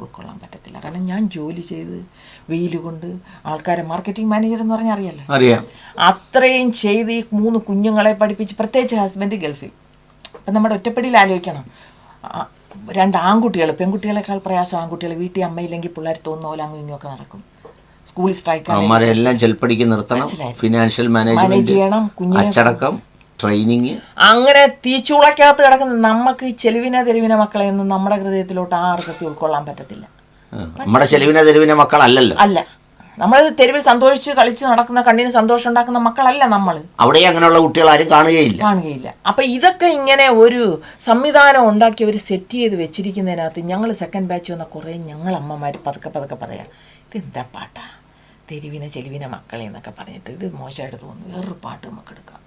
ഉൾക്കൊള്ളാൻ പറ്റത്തില്ല. കാരണം ഞാൻ ജോലി ചെയ്ത് വെയിൽ കൊണ്ട് ആൾക്കാരെ മാർക്കറ്റിംഗ് മാനേജർ എന്ന് പറഞ്ഞാൽ അറിയാം, അത്രയും ചെയ്ത് ഈ 3 കുഞ്ഞുങ്ങളെ പഠിപ്പിച്ച്, പ്രത്യേകിച്ച് ഹസ്ബൻഡ് ഗൾഫിൽ. അപ്പം നമ്മുടെ ഒറ്റപ്പടിയിൽ ആലോചിക്കണം, 2 ആൺകുട്ടികൾ, പെൺകുട്ടികളെക്കാൾ പ്രയാസം ആൺകുട്ടികൾ. വീട്ടിൽ അമ്മയില്ലെങ്കിൽ പിള്ളേർ തോന്നുന്ന പോലെ അങ്ങ് ഇങ്ങൊക്കെ നടക്കും. സ്കൂളിൽ സ്ട്രൈക്ക് എല്ലാം ചെൽപ്പടിക്ക് നിർത്തണം, ഫിനാൻഷ്യൽ മാനേജ് ചെയ്യണം, അച്ചടക്കം, ട്രെയിനിങ്, അങ്ങനെ തീച്ചുളക്കകത്ത് കിടക്കുന്ന നമുക്ക് ഈ തെരുവിനെ മക്കളെ ഒന്നും നമ്മുടെ ഹൃദയത്തിലോട്ട് ആ അർത്ഥത്തിൽ ഉൾക്കൊള്ളാൻ പറ്റത്തില്ല. നമ്മുടെ തെരുവിനെ മക്കളല്ലല്ലോ. അല്ല, നമ്മൾ തെരുവിൽ സന്തോഷിച്ച് കളിച്ച് നടക്കുന്ന, കണ്ണിന് സന്തോഷം ഉണ്ടാക്കുന്ന മക്കളല്ല നമ്മൾ. അവിടെ അങ്ങനെയുള്ള കുട്ടികൾ ആരും കാണുകയില്ല. അപ്പൊ ഇതൊക്കെ ഇങ്ങനെ ഒരു സംവിധാനം ഉണ്ടാക്കി അവർ സെറ്റ് ചെയ്ത് വെച്ചിരിക്കുന്നതിനകത്ത് ഞങ്ങൾ സെക്കൻഡ് ബാച്ച് വന്ന കുറേ ഞങ്ങൾ അമ്മമാർ പതുക്കെ പറയാം, ഇതെന്താ പാട്ടാ, തെരുവിനെ മക്കളെ എന്നൊക്കെ പറഞ്ഞിട്ട് ഇത് മോശമായിട്ട് തോന്നുന്നു, വേറൊരു പാട്ട് നമുക്ക് എടുക്കാം.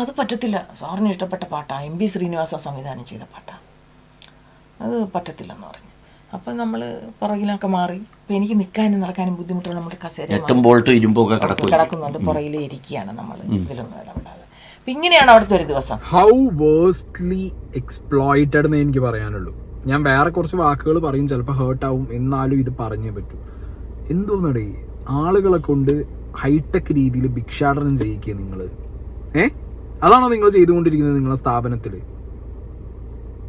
അത് പറ്റത്തില്ല, സാറിന് ഇഷ്ടപ്പെട്ട പാട്ടാണ്, MB ശ്രീനിവാസ സംവിധാനം ചെയ്ത പാട്ടാണ്, അത് പറ്റത്തില്ലെന്ന് പറഞ്ഞു. അപ്പം നമ്മൾ പുറകിലൊക്കെ മാറി. ഇപ്പം എനിക്ക് നിൽക്കാനും നടക്കാനും ബുദ്ധിമുട്ടുള്ള നമ്മുടെ കസേര കിടക്കുന്നുണ്ട്, പുറകിലേ ഇരിക്കുകയാണ് നമ്മൾ, ഇതിലൊന്നും ഇടപെടാതെ. അപ്പം ഇങ്ങനെയാണ് അവിടുത്തെ ഒരു ദിവസം. ഹൗ വേഴ്സ്റ്റ്ലി എക്സ്പ്ലോയിറ്റഡ് എന്ന് എനിക്ക് പറയാനുള്ളൂ. ഞാൻ വേറെ കുറച്ച് വാക്കുകൾ പറയും, ചിലപ്പോൾ ഹേർട്ടാവും, എന്നാലും ഇത് പറഞ്ഞേ പറ്റൂ. എന്തോന്നടേ ആളുകളെ കൊണ്ട് ഹൈടെക് രീതിയിൽ ഭിക്ഷാടനം ചെയ്യിക്കുക നിങ്ങൾ. അതാണോ നിങ്ങൾ ചെയ്തുകൊണ്ടിരിക്കുന്നത് നിങ്ങളുടെ സ്ഥാപനത്തിൽ?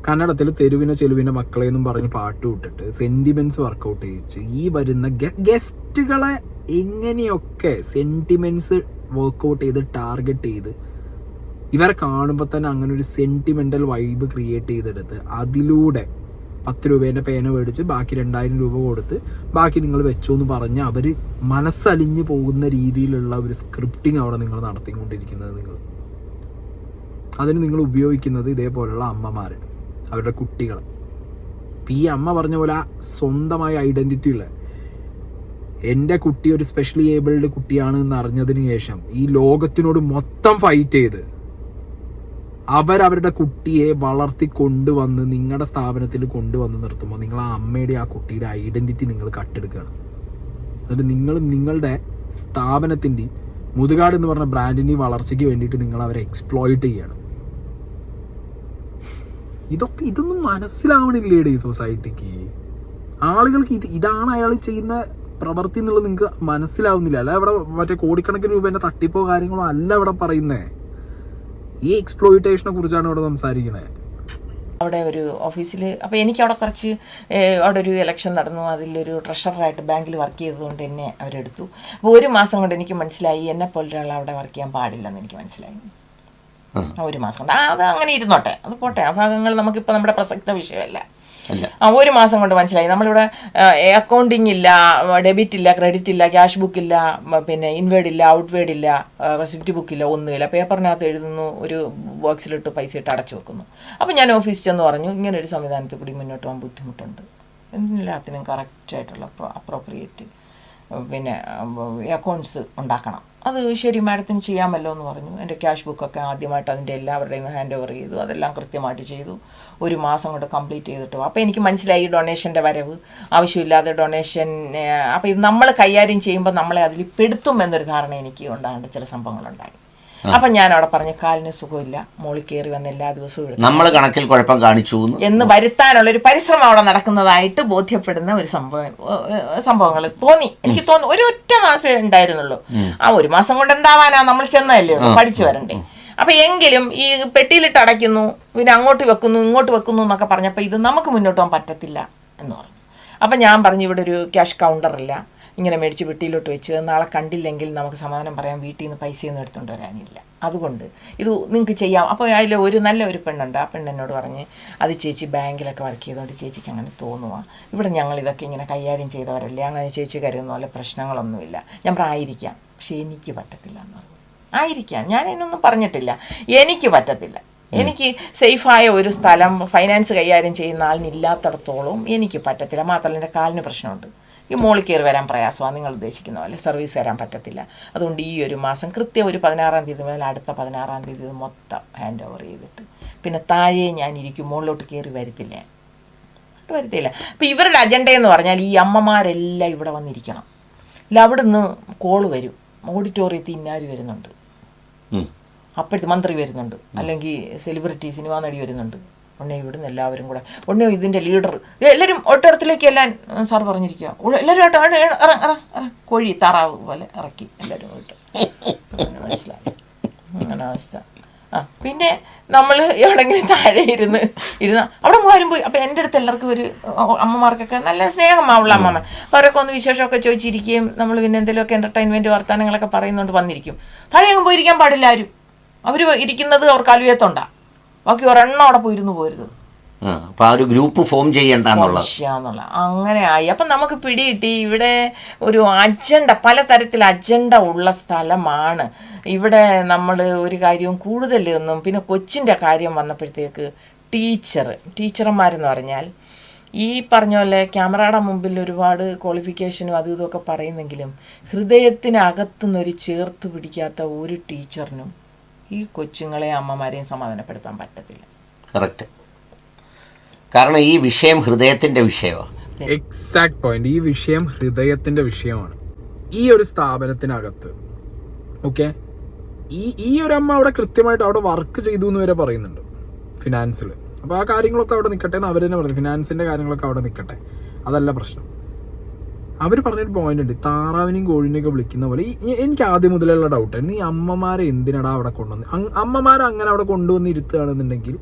കന്നഡത്തിൽ തെരുവിനെ മക്കളെ എന്നും പറഞ്ഞ് പാട്ട് വിട്ടിട്ട് സെന്റിമെന്റ്സ് വർക്കൗട്ട് ചെയ്യിച്ച് ഈ വരുന്ന ഗസ്റ്റുകളെ എങ്ങനെയൊക്കെ സെന്റിമെന്റ്സ് വർക്കൗട്ട് ചെയ്ത് ടാർഗറ്റ് ചെയ്ത് ഇവരെ കാണുമ്പോൾ തന്നെ അങ്ങനെ ഒരു സെന്റിമെന്റൽ വൈബ് ക്രിയേറ്റ് ചെയ്തെടുത്ത് അതിലൂടെ 10 രൂപേൻ്റെ പേന മേടിച്ച് ബാക്കി 2000 രൂപ കൊടുത്ത് ബാക്കി നിങ്ങൾ വെച്ചോ എന്ന് പറഞ്ഞ് അവർ മനസ്സലിഞ്ഞു പോകുന്ന രീതിയിലുള്ള ഒരു സ്ക്രിപ്റ്റിംഗ് അവിടെ നിങ്ങൾ നടത്തിക്കൊണ്ടിരിക്കുന്നത്. അതിന് നിങ്ങൾ ഉപയോഗിക്കുന്നത് ഇതേപോലുള്ള അമ്മമാർ, അവരുടെ കുട്ടികൾ. ഈ അമ്മ പറഞ്ഞ പോലെ സ്വന്തമായ ഐഡൻറ്റിറ്റി ഉള്ള എൻ്റെ കുട്ടി ഒരു സ്പെഷ്യലി ഏബിൾഡ് കുട്ടിയാണ് എന്ന് അറിഞ്ഞതിന് ശേഷം ഈ ലോകത്തിനോട് മൊത്തം ഫൈറ്റ് ചെയ്ത് അവരവരുടെ കുട്ടിയെ വളർത്തി കൊണ്ടുവന്ന് നിങ്ങളുടെ സ്ഥാപനത്തിൽ കൊണ്ടുവന്ന് നിർത്തുമ്പോൾ നിങ്ങൾ ആ അമ്മയുടെ ആ കുട്ടിയുടെ ഐഡൻറ്റിറ്റി നിങ്ങൾ കട്ടെടുക്കുകയാണ്. എന്നിട്ട് നിങ്ങൾ നിങ്ങളുടെ സ്ഥാപനത്തിൻ്റെയും മുതുകാട് എന്ന് പറഞ്ഞ ബ്രാൻഡിൻ്റെയും വളർച്ചയ്ക്ക് വേണ്ടിയിട്ട് നിങ്ങൾ അവരെ എക്സ്പ്ലോയിറ്റ് ചെയ്യണം. ഇതൊന്നും മനസ്സിലാവണില്ലേടെ ഈ സൊസൈറ്റിക്ക്. ആളുകൾക്ക് ഇതാണ് അയാൾ ചെയ്യുന്ന പ്രവൃത്തി എന്നുള്ളത് നിങ്ങൾക്ക് മനസ്സിലാവുന്നില്ല. അല്ല ഇവിടെ മറ്റേ കോടിക്കണക്കിന് രൂപേൻ്റെ തട്ടിപ്പോ കാര്യങ്ങളോ അല്ല ഇവിടെ പറയുന്നത്. ഈ എക്സ്പ്ലോയിറ്റേഷനെ കുറിച്ചാണ് ഇവിടെ സംസാരിക്കുന്നത്. അവിടെ ഒരു ഓഫീസിൽ, അപ്പോൾ എനിക്ക് അവിടെ കുറച്ച് അവിടെ ഒരു ഇലക്ഷൻ നടന്നു, അതിലൊരു ട്രഷററായിട്ട് ബാങ്കിൽ വർക്ക് ചെയ്തതുകൊണ്ട് എന്നെ അവരെടുത്തു. അപ്പോൾ 1 മാസം കൊണ്ട് എനിക്ക് മനസ്സിലായി എന്നെ പോലൊരാൾ അവിടെ വർക്ക് ചെയ്യാൻ പാടില്ലെന്ന് എനിക്ക് മനസ്സിലായി. 1 മാസം കൊണ്ട് അത് അങ്ങനെ ഇരുന്നോട്ടെ, അത് പോട്ടെ, ആ ഭാഗങ്ങൾ നമുക്കിപ്പോൾ നമ്മുടെ പ്രസക്ത വിഷയമല്ല. 1 മാസം കൊണ്ട് മനസ്സിലായി നമ്മളിവിടെ അക്കൗണ്ടിങ് ഇല്ല, ഡെബിറ്റ് ഇല്ല, ക്രെഡിറ്റ് ഇല്ല, ക്യാഷ് ബുക്ക് ഇല്ല, പിന്നെ ഇൻവേർഡ് ഇല്ല, ഔട്ട്വേർഡ് ഇല്ല, റെസിപ്റ്റ് ബുക്ക് ഇല്ല, ഒന്നുമില്ല. പേപ്പറിനകത്ത് എഴുതുന്നു, ഒരു ബോക്സിലിട്ട് പൈസ ഇട്ട് അടച്ചു വെക്കുന്നു. അപ്പോൾ ഞാൻ ഓഫീസിൽ ചെന്ന് പറഞ്ഞു ഇങ്ങനെ ഒരു സംവിധാനത്തിൽ കൂടി മുന്നോട്ട് പോകാൻ ബുദ്ധിമുട്ടുണ്ട്, എല്ലാത്തിനും കറക്റ്റായിട്ടുള്ള അപ്രോപ്രിയേറ്റ് പിന്നെ അക്കൗണ്ട്സ് ഉണ്ടാക്കണം. അത് ശരി മാഡത്തിന് ചെയ്യാമല്ലോ എന്ന് പറഞ്ഞു. എൻ്റെ ക്യാഷ് ബുക്കൊക്കെ ആദ്യമായിട്ട് അതിൻ്റെ എല്ലാവരുടെയും ഹാൻഡ് ഓവർ ചെയ്തു, അതെല്ലാം കൃത്യമായിട്ട് ചെയ്തു. 1 മാസം കൊണ്ട് കംപ്ലീറ്റ് ചെയ്തിട്ട്. അപ്പോൾ എനിക്ക് മനസ്സിലായി ഡൊണേഷൻ്റെ വരവ്, ആവശ്യമില്ലാതെ ഡൊണേഷൻ. അപ്പോൾ ഇത് നമ്മൾ കൈകാര്യം ചെയ്യുമ്പോൾ നമ്മളെ അതിൽ പെടുത്തും എന്നൊരു ധാരണ എനിക്ക് ഉണ്ടാകേണ്ട ചില സംഭവങ്ങളുണ്ടായി. അപ്പം ഞാൻ അവിടെ പറഞ്ഞ് കാലിന് സുഖമില്ല, മോളിൽ കയറി വന്ന് എല്ലാ ദിവസവും എടുക്കും നമ്മൾ കണക്കിൽ കുഴപ്പം കാണിച്ചു എന്ന് വരുത്താനുള്ളൊരു പരിശ്രമം അവിടെ നടക്കുന്നതായിട്ട് ബോധ്യപ്പെടുന്ന ഒരു സംഭവങ്ങൾ എനിക്ക് തോന്നി. ഒരു ഒറ്റ മാസമേ ഉണ്ടായിരുന്നുള്ളൂ. ആ ഒരു മാസം കൊണ്ട് എന്താവാനാ, നമ്മൾ ചെന്നതല്ലേ ഉള്ളൂ, പഠിച്ചു വരണ്ടേ. അപ്പം എങ്കിലും ഈ പെട്ടിയിലിട്ട് അടയ്ക്കുന്നു, പിന്നെ അങ്ങോട്ട് വെക്കുന്നു ഇങ്ങോട്ട് വെക്കുന്നു എന്നൊക്കെ പറഞ്ഞപ്പോൾ ഇത് നമുക്ക് മുന്നോട്ട് പോകാൻ പറ്റത്തില്ല എന്ന് പറഞ്ഞു. അപ്പം ഞാൻ പറഞ്ഞു, ഇവിടെ ഒരു ക്യാഷ് കൗണ്ടറില്ല, ഇങ്ങനെ മേടിച്ച് പെട്ടിയിലോട്ട് വെച്ച് നാളെ കണ്ടില്ലെങ്കിൽ നമുക്ക് സമാധാനം പറയാൻ വീട്ടിൽ നിന്ന് പൈസയൊന്നും എടുത്തുകൊണ്ട് വരാനില്ല, അതുകൊണ്ട് ഇത് നിങ്ങൾക്ക് ചെയ്യാം. അപ്പോൾ അതിൽ ഒരു നല്ല ഒരു പെണ്ണുണ്ട്, ആ പെണ്ണെന്നോട് പറഞ്ഞ് അത് ചേച്ചി ബാങ്കിലൊക്കെ വർക്ക് ചെയ്തുകൊണ്ട് ചേച്ചിക്ക് അങ്ങനെ തോന്നുക, ഇവിടെ ഞങ്ങളിതൊക്കെ ഇങ്ങനെ കൈകാര്യം ചെയ്തവരല്ലേ, അങ്ങനെ ചേച്ചി കരുതുന്ന പോലെ പ്രശ്നങ്ങളൊന്നുമില്ല. ഞാൻ ആയിരിക്കാം, പക്ഷേ എനിക്ക് പറ്റത്തില്ല എന്ന് പറഞ്ഞു. ആയിരിക്കാം, ഞാൻ അതിനൊന്നും പറഞ്ഞിട്ടില്ല, എനിക്ക് പറ്റത്തില്ല. എനിക്ക് സേഫായ ഒരു സ്ഥലം ഫൈനാൻസ് കൈകാര്യം ചെയ്യുന്ന ആളിനില്ലാത്തടത്തോളം എനിക്ക് പറ്റത്തില്ല. മാത്രമല്ല എൻ്റെ കാലിന് പ്രശ്നമുണ്ട്, ഈ മോളിൽ കയറി വരാൻ പ്രയാസമാണ്, നിങ്ങൾ ഉദ്ദേശിക്കുന്ന പോലെ സർവീസ് തരാൻ പറ്റത്തില്ല. അതുകൊണ്ട് ഈ ഒരു മാസം കൃത്യം ഒരു 16-ാം തീയതി മുതൽ അടുത്ത 16-ാം തീയതി മൊത്തം ഹാൻഡ് ഓവർ ചെയ്തിട്ട് പിന്നെ താഴെ ഞാനിരിക്കും, മുകളിലോട്ട് കയറി വരത്തില്ല. അപ്പം ഇവരുടെ അജണ്ടയെന്ന് പറഞ്ഞാൽ ഈ അമ്മമാരെല്ലാം ഇവിടെ വന്നിരിക്കണം. ഇല്ല, അവിടെ നിന്ന് കോള് വരും, ഓഡിറ്റോറിയത്തിൽ ഇന്നാര് വരുന്നുണ്ട്, അപ്പോഴത്തെ മന്ത്രി വരുന്നുണ്ട്, അല്ലെങ്കിൽ സെലിബ്രിറ്റി സിനിമാ നടി വരുന്നുണ്ട്, ഉടനെ ഇവിടുന്ന് എല്ലാവരും കൂടെ ഉടനെ ഇതിൻ്റെ ലീഡർ എല്ലാവരും ഒട്ടടത്തിലേക്ക് എല്ലാം സാർ പറഞ്ഞിരിക്കുക, എല്ലാവരും കോഴി താറാവ് പോലെ ഇറക്കി എല്ലാവരും വിട്ടു. മനസ്സിലായി അങ്ങനെ അവസ്ഥ. പിന്നെ നമ്മൾ എവിടെങ്കിലും താഴെ ഇരുന്ന് അവിടെ ആരും പോയി. അപ്പം എൻ്റെ അടുത്ത് എല്ലാവർക്കും ഒരു അമ്മമാർക്കൊക്കെ നല്ല സ്നേഹമാവുള്ള അമ്മമ്മ, അവരൊക്കെ ഒന്ന് വിശേഷമൊക്കെ ചോദിച്ചിരിക്കുകയും നമ്മൾ പിന്നെ എന്തെങ്കിലുമൊക്കെ എൻ്റർടൈൻമെൻറ്റ് വർത്തമാനങ്ങളൊക്കെ പറയുന്നുണ്ട് വന്നിരിക്കും. താഴെ അങ്ങ് പോയിരിക്കാൻ പാടില്ല ആരും. അവർ ഇരിക്കുന്നത് അവർക്ക് അലുവയത്തുണ്ടാണ്, ബാക്കി ഒരെണ്ണം അവിടെ പോയിരുന്നു പോരുത്. അപ്പോൾ ആ ഒരു ഗ്രൂപ്പ് ഫോം ചെയ്യണ്ടെന്നുള്ള അങ്ങനെ ആയി. അപ്പം നമുക്ക് പിടികിട്ടി ഇവിടെ ഒരു അജണ്ട, പലതരത്തിൽ അജണ്ട ഉള്ള സ്ഥലമാണ്. ഇവിടെ നമ്മൾ ഒരു കാര്യവും കൂടുതലൊന്നും, പിന്നെ കൊച്ചിൻ്റെ കാര്യം വന്നപ്പോഴത്തേക്ക് ടീച്ചർമാരെന്ന് പറഞ്ഞാൽ ഈ പറഞ്ഞ പോലെ ക്യാമറയുടെ മുമ്പിൽ ഒരുപാട് ക്വാളിഫിക്കേഷനും അതും ഇതൊക്കെ പറയുന്നെങ്കിലും ഹൃദയത്തിനകത്തുനിന്നൊരു ചേർത്ത് പിടിക്കാത്ത ഒരു ടീച്ചറിനും ഈ കൊച്ചുങ്ങളെയും അമ്മമാരെയും സമാധാനപ്പെടുത്താൻ പറ്റത്തില്ല. കറക്റ്റ്. കാരണം ഈ വിഷയം ഹൃദയത്തിൻ്റെ വിഷയമാണ്. Exact point. ഈ വിഷയം ഹൃദയത്തിന്റെ വിഷയമാണ്. ഈ ഒരു സ്ഥാപനത്തിനകത്ത് ഓക്കെ, ഈ ഒരു അമ്മ അവിടെ കൃത്യമായിട്ട് അവിടെ വർക്ക് ചെയ്തു എന്ന് വരെ പറയുന്നുണ്ട് ഫിനാൻസിൽ. അപ്പോൾ ആ കാര്യങ്ങളൊക്കെ അവിടെ നിൽക്കട്ടെ എന്ന് അവർ തന്നെ പറഞ്ഞു. ഫിനാൻസിന്റെ കാര്യങ്ങളൊക്കെ അവിടെ നിൽക്കട്ടെ, അതല്ല പ്രശ്നം. അവർ പറഞ്ഞൊരു പോയിന്റ് ഉണ്ട്, താറാവിനെയും കോഴിനെയൊക്കെ വിളിക്കുന്ന പോലെ. എനിക്ക് ആദ്യം മുതലുള്ള ഡൗട്ടായിരുന്നു, ഈ അമ്മമാരെ എന്തിനടാ അവിടെ കൊണ്ടുവന്ന്, അമ്മമാരെ അങ്ങനെ അവിടെ കൊണ്ടുവന്ന് ഇരുത്തുകയാണെന്നുണ്ടെങ്കിൽ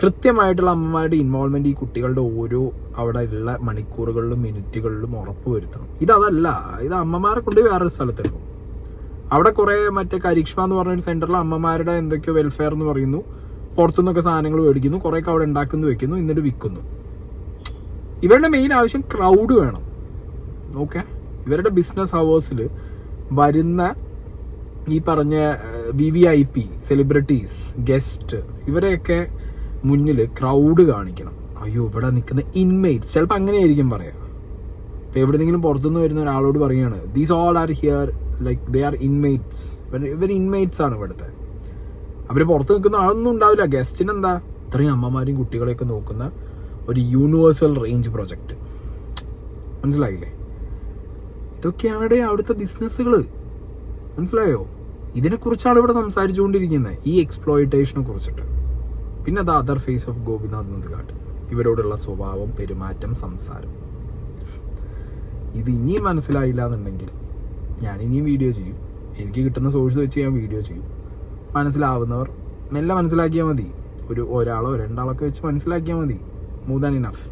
കൃത്യമായിട്ടുള്ള അമ്മമാരുടെ ഇൻവോൾവ്മെന്റ് ഈ കുട്ടികളുടെ ഓരോ അവിടെ ഉള്ള മണിക്കൂറുകളിലും മിനിറ്റുകളിലും ഉറപ്പ് വരുത്തണം. ഇതല്ല, ഇത് അമ്മമാരെ കൊണ്ട് വേറൊരു സ്ഥലത്തെടുക്കും. അവിടെ കുറേ മറ്റേ കരീക്ഷമ എന്ന് പറഞ്ഞൊരു സെന്ററിൽ അമ്മമാരുടെ എന്തൊക്കെയോ വെൽഫെയർ എന്ന് പറയുന്നു, പുറത്തുനിന്നൊക്കെ സാധനങ്ങൾ മേടിക്കുന്നു, കുറേയൊക്കെ അവിടെ ഉണ്ടാക്കുന്നു വെക്കുന്നു, എന്നിട്ട് വിൽക്കുന്നു. ഇവരുടെ മെയിൻ ആവശ്യം ക്രൗഡ് വേണം. ഓക്കെ, ഇവരുടെ ബിസിനസ് ഹവേഴ്സിൽ വരുന്ന ഈ പറഞ്ഞ VIP സെലിബ്രിറ്റീസ്, ഗസ്റ്റ്, ഇവരെയൊക്കെ മുന്നിൽ ക്രൗഡ് കാണിക്കണം. അയ്യോ ഇവിടെ നിൽക്കുന്ന ഇൻമേറ്റ്സ്, ചിലപ്പോൾ അങ്ങനെയായിരിക്കും പറയാം. ഇപ്പോൾ എവിടെയെങ്കിലും പുറത്തുനിന്ന് വരുന്ന ഒരാളോട് പറയുകയാണ് these all are here like they are inmates. ഇവർ ഇൻമേറ്റ്സ് ആണ് ഇവിടുത്തെ. അവർ പുറത്ത് നിൽക്കുന്ന ആളൊന്നും ഉണ്ടാവില്ല. ഗസ്റ്റിന് എന്താ ഇത്രയും അമ്മമാരെയും കുട്ടികളെയൊക്കെ നോക്കുന്ന ഒരു യൂണിവേഴ്സൽ റേഞ്ച് പ്രൊജക്റ്റ്. മനസ്സിലായില്ലേ? ഇതൊക്കെയാണ് അവിടുത്തെ ബിസിനസ്സുകൾ. മനസ്സിലായോ? ഇതിനെക്കുറിച്ചാണ് ഇവിടെ സംസാരിച്ചുകൊണ്ടിരിക്കുന്നത്, ഈ എക്സ്പ്ലോയിറ്റേഷനെ കുറിച്ചിട്ട്. പിന്നെ അത് അതർ ഫേസ് ഓഫ് ഗോപിനാഥ് നന്ദഗാഡ്, ഇവരോടുള്ള സ്വഭാവം, പെരുമാറ്റം, സംസാരം. ഇത് ഇനിയും മനസ്സിലായില്ല എന്നുണ്ടെങ്കിൽ ഞാൻ ഇനിയും വീഡിയോ ചെയ്യും. എനിക്ക് കിട്ടുന്ന സോഴ്സ് വെച്ച് ഞാൻ വീഡിയോ ചെയ്യും. മനസ്സിലാവുന്നവർ മെല്ലെ മനസ്സിലാക്കിയാൽ മതി. ഒരാളോ രണ്ടാളൊക്കെ വെച്ച് മനസ്സിലാക്കിയാൽ മതി. More than enough.